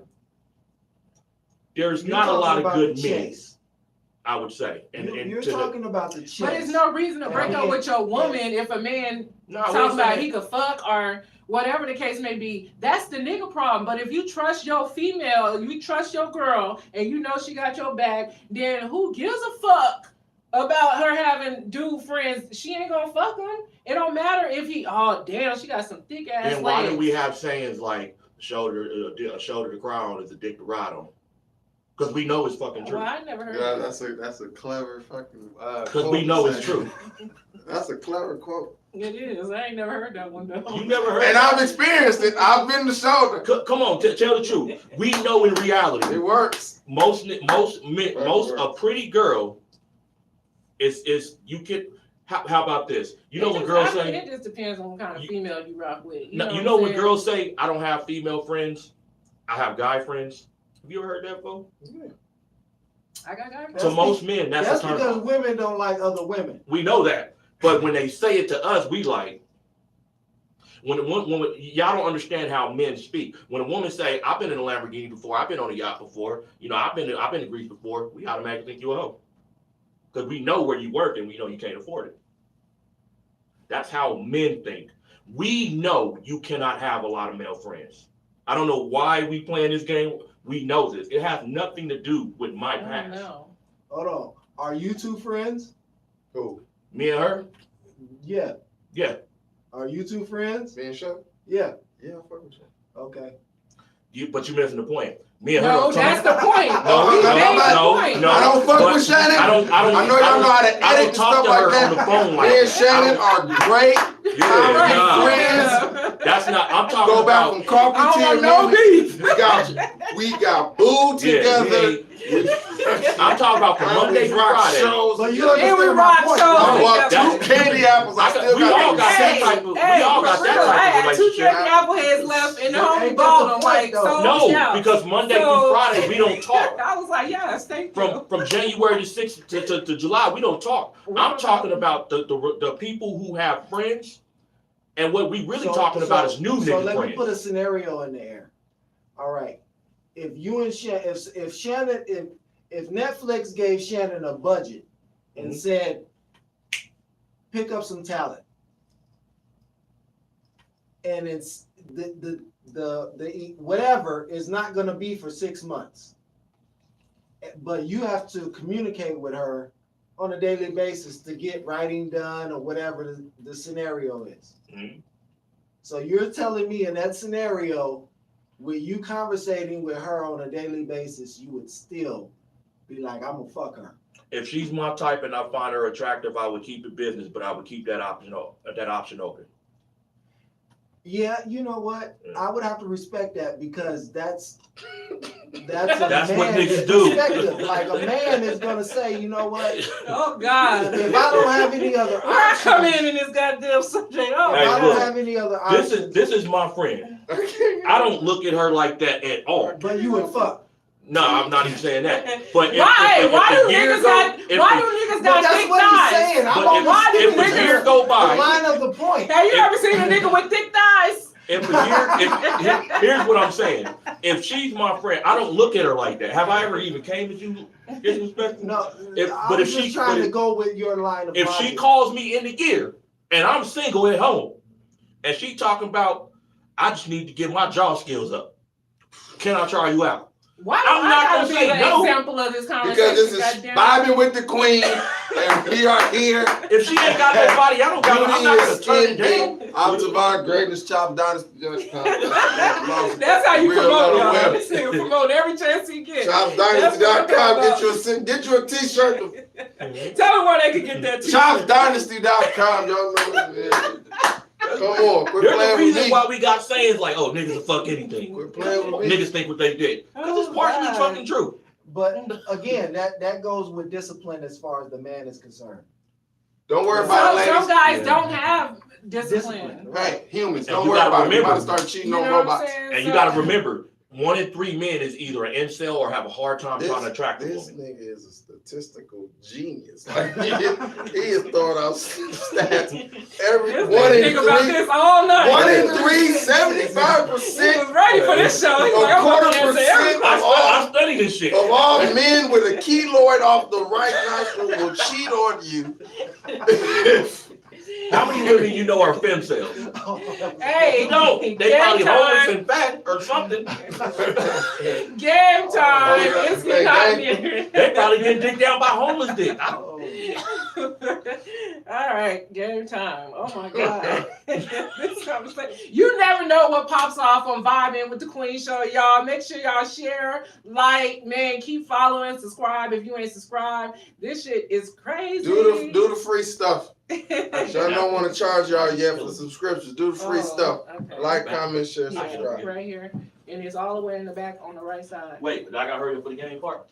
You're talking about good the men, chase. I would say. You're talking about the chase. But there's no reason to break Yeah. up with your woman if a man talking about he could fuck or whatever the case may be. That's the nigga problem. But if you trust your female, you trust your girl, and you know she got your back, then who gives a fuck about her having dude friends? She ain't gonna fuck him. It don't matter if he. Oh damn, she got some thick ass And why legs. do we have sayings like shoulder to cry on is a dick to ride on? Because we know it's fucking true. Well, I never heard. Yeah, that. that's a clever fucking. Because we know it's true. That's a clever quote. It is. I ain't never heard that one though. You never heard And that? I've experienced it. I've been the shoulder. Come on, tell the truth. We know in reality, It works. most a pretty girl is you can. How about this? You know It when just- girls I mean, say, it just depends on what kind of You- female you rock with. you know what I'm when saying? girls say, I don't have female friends, I have guy friends. Have you ever heard that, folks? I got To most men, that's a turn because off. women don't like other women. We know that, but when they say it to us, we like. When y'all don't understand how men speak. When a woman say, "I've been in a Lamborghini before, I've been on a yacht before, you know, I've been to Greece before," we automatically think you a hoe, because we know where you work and we know you can't afford it. That's how men think. We know you cannot have a lot of male friends. I don't know why we playing this game. We know this. It has nothing to do with my I don't past. know. Hold on. Are you two friends? Cool. Me and her, Yeah. yeah. Are you two friends? Me and Sean? Yeah. Yeah, I fuck with you. Okay. But you're missing the point. Me and her. No, don't talk- that's the point. No, We no, made the no, point. no. I don't fuck but with Shannon. I don't. I know y'all know how to I edit don't and talk stuff to like her that. on the phone like Me and that. Shannon I are great. don't- Yeah, All right, nah. friends. That's not. I'm talking Go back about. from coffee I to don't want no beef. we got boo together. I'm talking about from Monday to rock Friday. shows. But you And we understand my rock point. shows. I No, bought that's- two candy candy apples. I still we all got got that type of. We all got that I type had of 2 relationship. candy apple heads left, and the Ain't homie that bought the them. point, Like, though? so No, yeah. because Monday through So- Friday we don't talk. I was like, yes, thank you. From January the 6th to July, we don't talk. I'm talking about the people who have friends, and what we really talking about is new So nigga let me friends. put a scenario in the air. All right, if you and Shannon, if Shannon, if Netflix gave Shannon a budget and said, pick up some talent, and it's the whatever is not going to be for 6 months, but you have to communicate with her on a daily basis to get writing done or whatever the scenario is. Mhm. So you're telling me in that scenario, with you conversating with her on a daily basis, you would still be like, I'm gonna fuck her. If she's my type and I find her attractive, I would keep the business, but I would keep that option open. Yeah, you know what? Yeah. I would have to respect that because that's a That's what man's niggas do. perspective. Like a man is gonna say, you know what? Oh God. If I don't have any other Where I options, come in this goddamn subject. Oh, if Hey, I God. don't look, have any other This options, is my friend. I don't look at her like that at all. but you would fuck. No, I'm not even saying that. But Why? Why the do year niggas go- got? if Why the- do niggas But got that's thick what he's thighs? saying. I'm But on why do if the niggas- year go the by, line of the point. Have you ever seen a nigga with thick thighs? here's what I'm saying. If she's my friend, I don't look at her like that. Have I ever even came at you disrespectful? No, But I'm if just she- trying but to if- go with your line of If she logic. calls me in the gear and I'm single at home, and she talking about, I just need to get my jaw skills up. Can I try you out? Why do I'm I not gotta gonna be say the no. example of this conversation? Because this is goddamn? vibing with the queen, and we are here. If she ain't got nobody, I'm not gonna turn it down. I'm Tavon Greatness, Chop Dynasty. That's how you Real promote, love y'all. women. This nigga promote every chance he gets. ChopDynasty.com. Get you a t-shirt. Tell them where they can get that t-shirt. ChopDynasty.com. Y'all know it. Come on, quit There's a playing with reason me. why we got sayings like, oh, niggas will fuck anything. Quit playing with me. Niggas think what they did. Because it's Oh, partially God. fucking true. But again, that goes with discipline as far as the man is concerned. Don't worry about it, Some ladies. guys Yeah. don't have discipline. Discipline. Hey, humans, And don't you worry gotta about it. You remember- about to start cheating You on know what I'm robots. saying? And you So- gotta remember, 1 in 3 men is either an incel or have a hard time trying to attract a This woman. nigga is a statistical genius. Like, he is throwing out stats. Every This one nigga in think about three, this all night. 1 in 3, He 75% was ready for this show. He was like, A I'm quarter about to answer percent every I, question. I study this shit. of all men with a keloid off the right nostril will cheat on you. How many women you know are fem cells? Hey, No, they game probably homeless time. and fat or something. Game time. Oh, It's yeah. not Hey, here. They probably get dicked down by homeless dick. I don't All right, game time. Oh my God. This conversation. You never know what pops off on Vibing with the Queen Show, y'all. Make sure y'all share, like, man, keep following, subscribe if you ain't subscribed. This shit is crazy. Do the free stuff. Y'all don't want to charge y'all yet for the subscriptions. Do the free stuff. Okay. Like, comment, share, Yeah, subscribe. right here. And it's all the way in the back on the right side. Wait, but I got hurry up for the game part.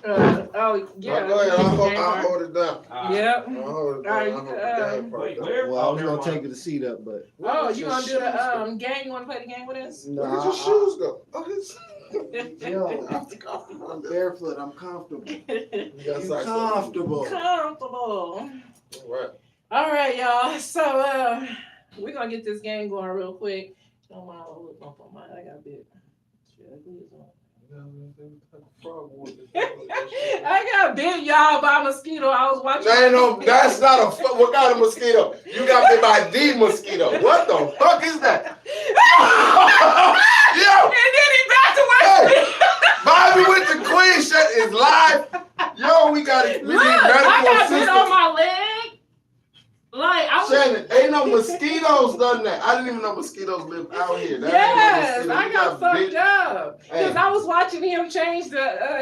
Oh, yeah. Go ahead. I'll Game hold part. it down. Yep. I'll hold it down. Alright, I'll hold the game part wait, down. where? Well, I was never gonna mind. take the seat up, but Oh, you Your gonna do shoes the game? You wanna play the game with us? no, Where did your shoes go? Oh, his. yo, I'm barefoot. I'm comfortable. You got I'm socks on. comfortable. Comfortable. All right. All right, y'all. So we're gonna get this game going real quick. Don't mind a little bump on mine. I got a bit. I got bit, y'all, by a mosquito. I was watching. That's not a what kind of mosquito? You got bit by the mosquito. What the fuck is that? Yo, And then he backed away. Bobby with the Queen shit is live. Yo, we need Look, I medical got bit on assistance. my leg. Like I was. Shannon, ain't no mosquitoes done that. I didn't even know mosquitoes live out here. That Yes, ain't no I mosquito. got fucked up because Hey. I was watching him change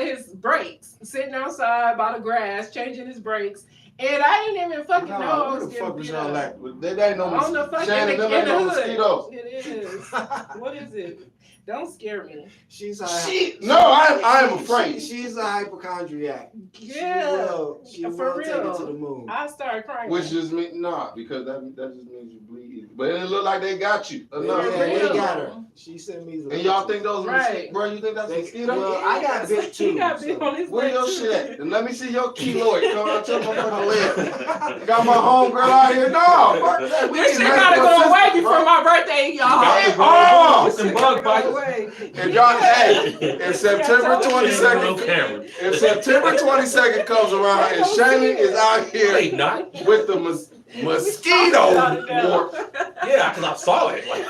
his brakes, sitting outside by the grass, changing his brakes, and I didn't even fucking know I Nah, was where the getting fuck was beat y'all up. at? There ain't no On the fucking Shannon, in them the ain't no hood. mosquitoes. It Yes. What is it? Don't scare me. She's a I am afraid. She's a hypochondriac. Yeah. She For will take it real. to the moon. I started crying. Which just means because that just means you bleed. But it look like they got you. Yeah, Enough. they real. got her. She sent me the And y'all think those are Right. mosquitoes? Bro, you think that's a mosquito? Well, I got bit He too. got bit so- on his Where leg your too. shit at? And let me see your keloid coming out your motherfucking leg. Got my homegirl out here. No, fuck that. We This ain't shit messing gotta with go away sisters, before bro. my birthday, y'all. Oh! It's some bug bites. If y'all, hey, if September No 22nd, camera. if September 22nd comes around and Shannon is out They here not. with the mosquito wart, Yeah, because I saw it. Like,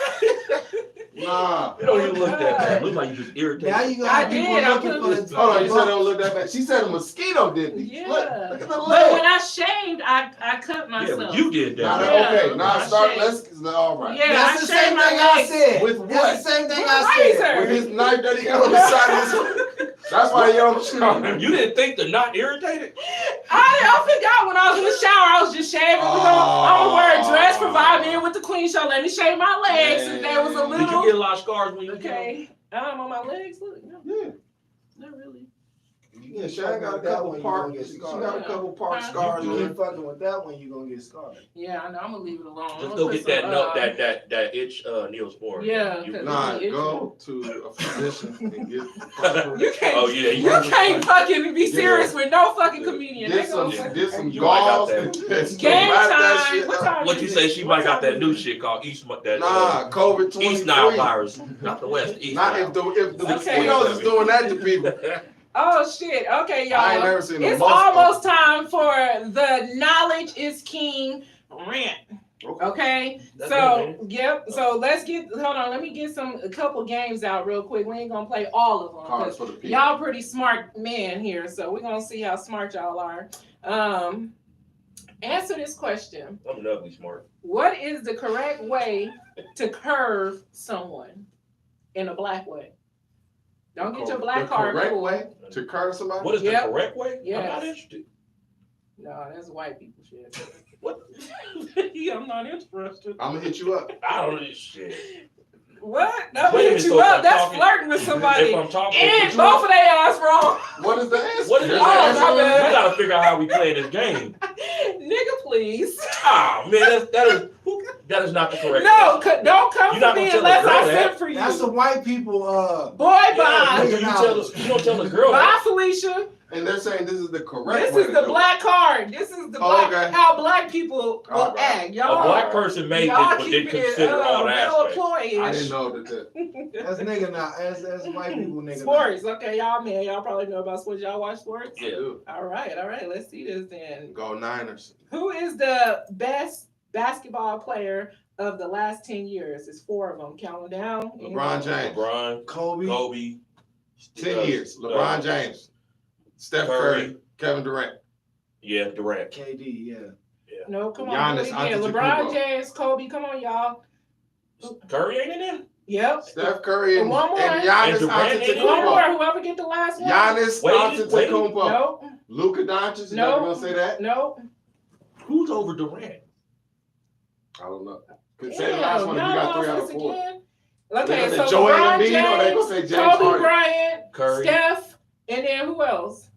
nah. it don't even look that bad. It look like you just irritated. Now you I got people did, I looking put for this- the. Hold on, you said it don't look that bad. She said a mosquito did these. Yeah. Look at the But leg. when I shaved, I cut Yeah, myself. but you did Now that. that- Yeah. okay, now I start. shaved. All right. Yeah, That's the I shaved same my thing I legs. said. With what? That's the same thing With I razor. said. With his knife that he got on the side of his. That's why he on the show. You didn't think they're not irritated? I forgot when I was in the shower, I was just shaving. I'm gonna wear a dress, provide me with the queen show. Let me shave my legs since there was a Did you little. get a lot of scars when you was young? Okay. On my legs, look. No, Yeah. not really. Yeah, Shannon got a couple park. She got a couple park Huh? scars You on her. ain't fucking with that one, you gonna get scarred. Yeah, I know. I'm gonna leave it alone. Just I'm go gonna get put that some, note, that itch Neosporin. Yeah, You- 'cause- Nah, go to a physician and get. You can't. Oh yeah, You can't fucking be serious with no fucking comedian. They Get some, gonna fucking- get some You might got gauze that. and just Game wrap that time. shit What up. time What is you it? say? She What might got time that is new it? shit called East. That Nah, COVID 23. East Nile virus, not the West. East Not Nile. if the Okay. mosquitoes is doing that to people. Oh shit. Okay, y'all. I ain't never seen a It's mosquito. almost time for the Knowledge is King rant. Okay. That's So good, yep. So let's get. Hold on. Let me get a couple games out real quick. We ain't gonna play all of them Cards because for the people. y'all pretty smart men here. So we're gonna see how smart y'all are. Answer this question. I'm an ugly smart. What is the correct way to curve someone in a black way? Don't get your black the card. correct pulled. way to curve somebody. What is Yep. the correct way? I'm Yes. not interested. No, that's white people shit. What? Yeah, I'm not interested. Oh. I'm gonna hit you up. I don't know this shit. What? That Wait a would hit minute, you so if up. I'm That's talking- flirting with somebody. If I'm talking, And you both of their ass wrong. What is the answer? What is the There's Oh, an my answer. bad. we gotta figure out how we play this game. Nigga, please. Ah, man, that is not the correct. No, way. don't come You're for not me gonna tell unless the I girl that. sent for you. That's the white people, Boy, Yeah, bye. you don't tell the girl Bye, that. Felicia. And they're saying this is the correct This way is to the do it. black card. This is the Oh, black, okay. how black people will All right. act. Y'all, A black person made this, y'all but didn't keep it, consider all the real aspects. I didn't employees. know that. that's nigga now. That's white people nigga. Sports. Okay, y'all man, y'all probably know about sports. Y'all watch sports? I Yeah. do. All right. Let's see this then. Go Niners. Who is the best basketball player of the last 10 years? It's 4 of them. Count them down. LeBron James. LeBron, Kobe. Kobe. 10 years. LeBron James. Steph Curry. Kevin Durant. Yeah, Durant. KD, yeah. No, come on. Giannis Do it again. Antetokounmpo. LeBron James, Kobe. Come on, y'all. Curry ain't in there? Yep. Steph Curry and, One more. and Giannis And Durant ain't One more. Antetokounmpo. Whoever get the last one. Giannis Wait. Antetokounmpo. Nope. Luka Doncic. You No. never gonna say that? Nope. Who's over Durant? I don't know. Could say the last one if you Damn, got 3 out of once 4. again. They Okay, gonna so say Joel LeBron Embiid or they James, gonna say James Kobe Harden? Bryant, Curry. Steph, and then who else?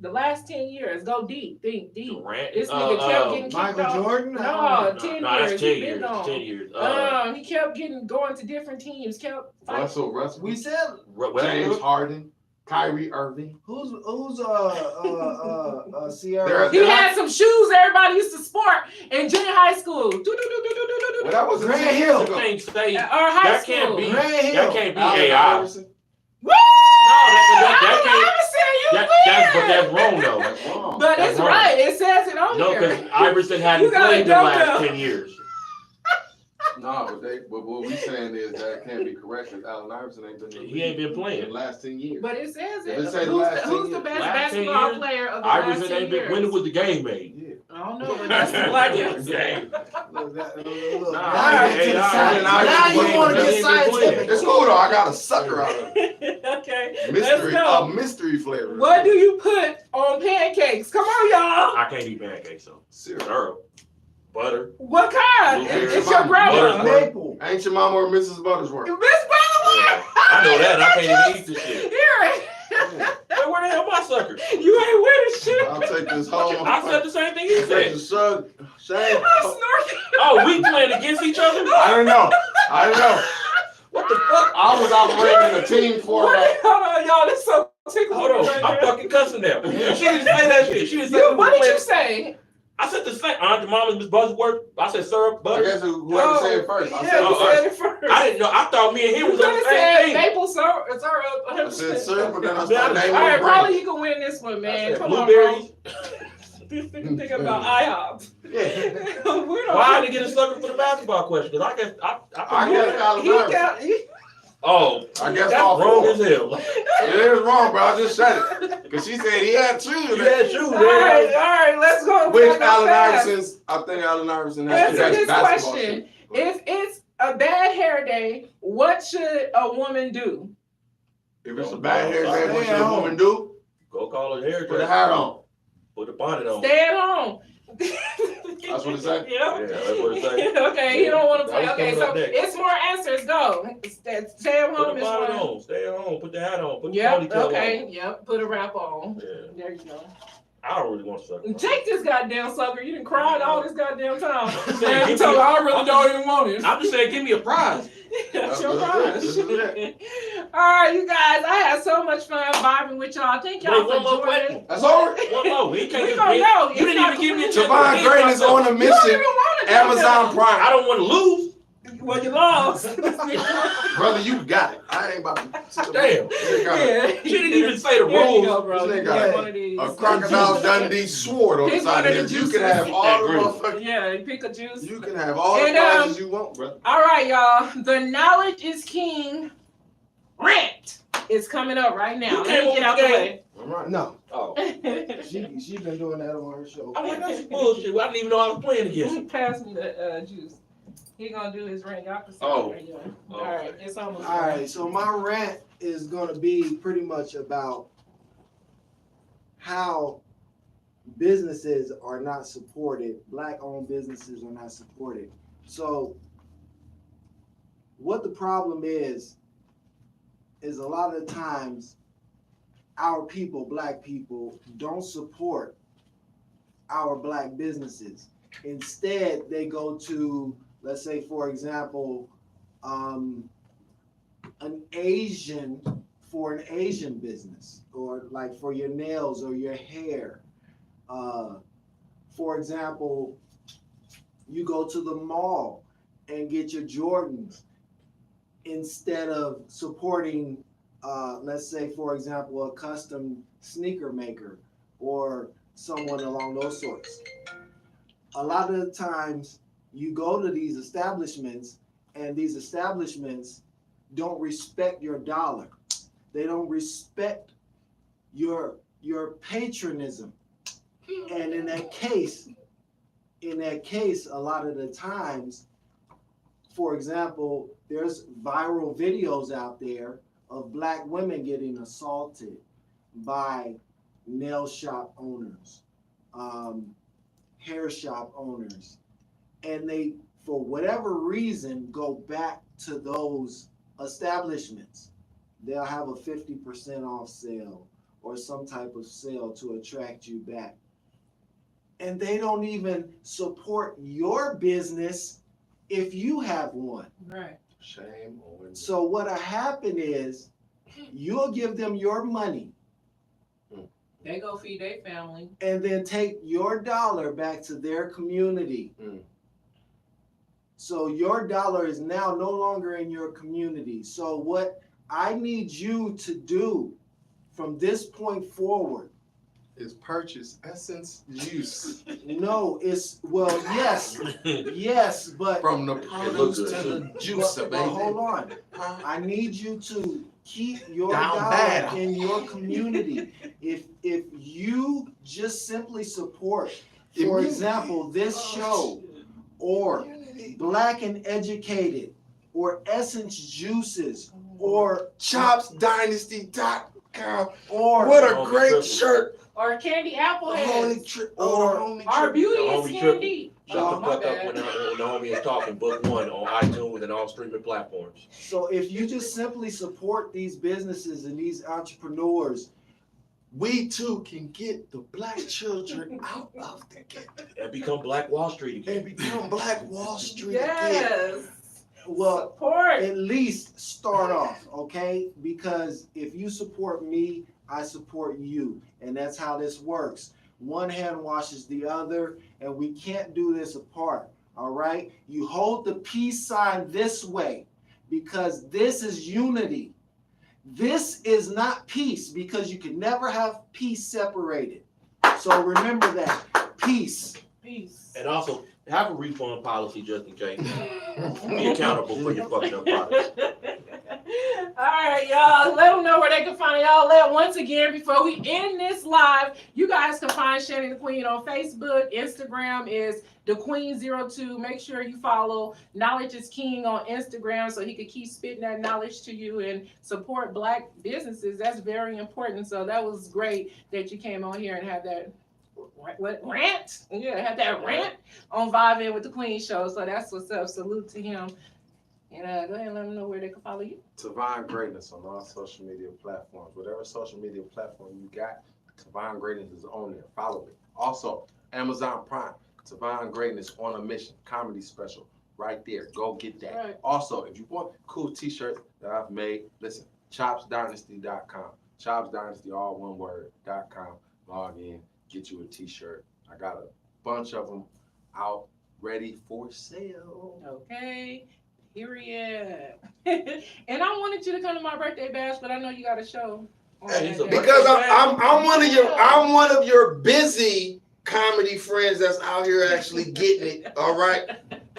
The last 10 years. Go deep. Think deep. Durant. This nigga kept getting kicked Michael off. Jordan? No, No, 10 no, years. that's He 10 been years. gone. 10 years. He kept going to different teams. Kept fighting. Russell. We said James Westbrook. Harden. Kyrie Irving. who's Sierra? He had some shoes everybody used to sport in junior high school. Well, that was Grant 10 years Hill. ago. Can't say Or high That school. can't be- Grant that Hill. can't be Allen AI. Iverson. Woo! that I'm that's wrong though. That's wrong. But That's it's wrong. right. It says it on No, here. because Iverson You hadn't gotta played the go last down. 10 years. No, but what we saying is that can't be correct because Allen Iverson ain't been in the He ain't been league playing. in the last 10 years. But it says it. It say the Who's last the, 10 who's the years. best Last 10 basketball years? player of the last Iverson 10 ain't been. years? When was the game made? Yeah. I don't know, but that's the black answer. Game. Look, Nah, now hey, you nah, science. nah, Now nah, you want to nah, get nah, scientific. It's cool though. I got a sucker out of it. Okay, let's Mystery, go. a mystery flavor. What do you put on pancakes? Come on, y'all. I can't eat pancakes, so Syrup. syrup. Butter. What kind? Blueberry. It's your grandma. Butter. Maple. Ain't your mama or Mrs. Buttersworth? Miss Butterworth. Yeah. I know that. I can't even eat this shit. Hear it. Hey, where the hell my suckers? You ain't with it, shit. I'll take this home. I said the same thing he Take said. the shug. Shame. I'm snorking. Oh, we playing against each other? I don't know. I don't know. What the fuck? I was operating in a team format. Hold on, y'all. This so ticklish. Hold on. I'm fucking cussing now. She didn't say that shit. She didn't say What did you playing- say? I said the same. Aunt your mama's Miss Buzzworth. I said syrup, I butter. guess whoever said it first. I Yeah, said you it said first. it first. I didn't know. I thought me and him You was on could the have said same thing. maple syrup. I said syrup, but then I Man, started All naming right, the probably brand. you can win this one, I man. said Come on, blueberries. bro. This nigga think about IHOP. Yeah. We don't. Why I didn't get a sucker for the basketball question? Because I guess I guess Allen He Iverson. got. Oh, I guess that's all wrong four. as hell. It is wrong, bro. I just said it. Because she said he had two. You had shoes, All right, let's go. Which Let's go Allen fast. Iverson's, I think Allen Iverson has the Answer best this basketball question. shoe. If it's a bad hair day, what should a woman do? If it's a bad hair day, what Stay should at a home. woman do? Go call her hairdresser. Put a hat on. Put a bonnet on. Stay at home. That's what it said? Yeah, Yep. that's what it say. Okay, you don't want to That play. was Okay, coming so up next. it's more answers. Go. Stay at Put home a is bonnet one. on. Stay at home. Put the hat on. Put the Yep. ponytail Okay. on. Yep. Put a wrap on. Yeah. There you go. I don't really want to suck. Take this goddamn sucker. You done cried all this goddamn time. saying, Man, you give told me- me I really don't even want it. I'm just saying, give me a prize. That's your Let's prize. do that. All right, you guys. I had so much fun vibing with y'all. Thank y'all Wait, one for more joining. question. That's over. One more. We can't We just don't get- know. You It's didn't not even give me a completed. chance. Javon Green is on a You don't mission. even want it. Amazon I Prime. don't want to lose. Well, you lost. Brother, you got it. I ain't about to. Damn. You got it. She didn't even say the There you rules. go, bro. This You nigga got got one of these. A Crocodile Dundee sword on the Pick side one of of his. the You can juices. have all the Green. motherfuckers. Yeah, you pick a juice. You can have all the And, prizes you want, brother. All right, y'all. The Knowledge is King rant is coming up right now. You Let came me get up out the with the way. All right. No, Oh. she been doing that on her show. I'm like, that's bullshit. I didn't even know I was playing against him. Pass me the juice. He gonna do his rant. Y'all can see Oh. what you're doing. All right, it's almost All right, so my rant is going to be pretty much about how businesses are not supported, black-owned businesses are not supported. So what the problem is a lot of the times our people, black people, don't support our black businesses. Instead, they go to, let's say, for example, an Asian for an Asian business, or like for your nails or your hair. For example, you go to the mall and get your Jordans instead of supporting, let's say, for example, a custom sneaker maker or someone along those sorts. A lot of the times you go to these establishments and these establishments don't respect your dollar. They don't respect your patronism. And in that case, a lot of the times, for example, there's viral videos out there of black women getting assaulted by nail shop owners, hair shop owners, and they, for whatever reason, go back to those establishments. They'll have a 50% off sale or some type of sale to attract you back. And they don't even support your business if you have one. right. Shame on you. So what'll happen is you'll give them your money They go feed their family. and then take your dollar back to their community. Mm. So your dollar is now no longer in your community. So what I need you to do from this point forward, Is purchase Essence juice no, it's, well, yes, but from the looks produce good, to too. the juice, but baby. hold on. I need you to keep your Down dollar bad. in your community. If you just simply support, for example, this show, or Black and Educated, or Essence Juices, or ChopsDynasty.com. or What a Homie great Triple. shirt. Or Candy Apple Holy Heads. tri- Or homie Our triple. beauty Homie is Triple. Candy. Shut the my fuck up bad. when the homie is talking. Book 1 on iTunes and all streaming platforms. So if you just simply support these businesses and these entrepreneurs, We too can get the black children out of the ghetto And become Black Wall Street and again. become Black Wall Street again. Yes. well, Support. at least start off, okay? Because if you support me, I support you. And that's how this works. One hand washes the other, and we can't do this apart, all right? You hold the peace sign this way because this is unity. This is not peace because you can never have peace separated. So remember that. Peace. Peace. And also, have a refund policy just in case. Be accountable for your fucked up products. All right, y'all. Let them know where they can find y'all at. Once again, before we end this live, you guys can find Shanny the Queen on Facebook. Instagram is TheQueen02. Make sure you follow Knowledge is King on Instagram so he can keep spitting that knowledge to you and support Black businesses. That's very important. So that was great that you came on here and had that rant? Yeah, had that rant on Vibe In with the Queen show. So that's what's up. Salute to him. And go ahead and let them know where they can follow you. Divine Greatness on all social media platforms. Whatever social media platform you got, Divine Greatness is on there. Follow it. Also, Amazon Prime, Divine Greatness on a Mission, comedy special, right there. Go get that. Right. Also, if you want cool t-shirts that I've made, listen, chopsdynasty.com. Chopsdynasty, all one word.com. Log in, get you a t-shirt. I got a bunch of them out, ready for sale. Okay. Period. And I wanted you to come to my birthday bash, but I know you got a show. on Hey, that so day. Because I'm one of your busy comedy friends that's out here actually getting it. All right.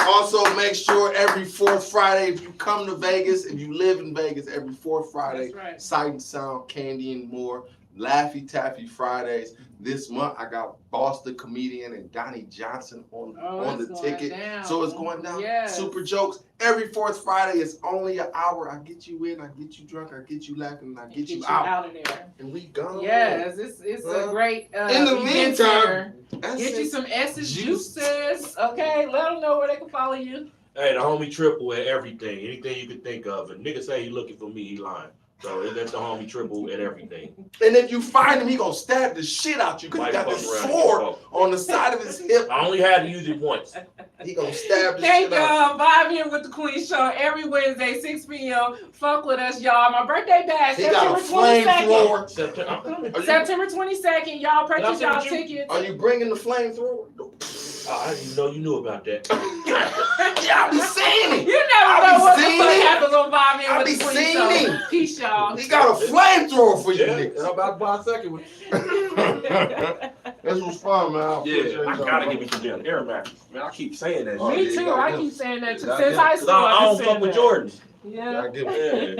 Also, make sure every fourth Friday, if you come to Vegas, if you live in Vegas, every fourth Friday, That's right. Sight and Sound, Candy and More, Laffy Taffy Fridays. This month, I got Boston comedian and Donnie Johnson on Oh, the it's going ticket. down. So it's going down. Yes. Super jokes. Every fourth Friday is only an hour. I get you in, I get you drunk, I get you laughing, and I get you out. of there. And we gone. Yes, it's a great In the event meantime, center. That's Get you it. some Essence Juice. juices. Okay, let them know where they can follow you. Hey, the homie Triple at everything. Anything you can think of. If nigga say he looking for me, he lying. So that's the homie Triple at everything. And if you find him, he gonna stab the shit out you because he Might got fuck this around. sword on the side of his hip. I only had to use it once. He gonna stab the Thank shit out. y'all. Vibe In with the Queen show every Wednesday, 6 p.m. Fuck with us, y'all. My birthday bash, He got a September 22nd. flamethrower. September, I'm coming. September 22nd, y'all Can I purchase sit y'all with you? tickets. Are you bringing the flamethrower? Oh, I didn't even know you knew about that. Yeah, I be seeing You him. never I know be what the seeing fuck it. happens on Vibe In I with be the Queen seeing show. it. Peace, y'all. He got a flamethrower for you Yeah, niggas. I'm about to buy a second one. This was fun, man. I appreciate Yeah, I y'all. gotta give me some damn air mattress. Man, I keep saying that Oh, shit. Me yeah, you too. gotta I do. keep saying that You gotta since do. high Cause school. I I've don't been fuck saying with that. Jordans. Yeah. Y'all give me- Yeah.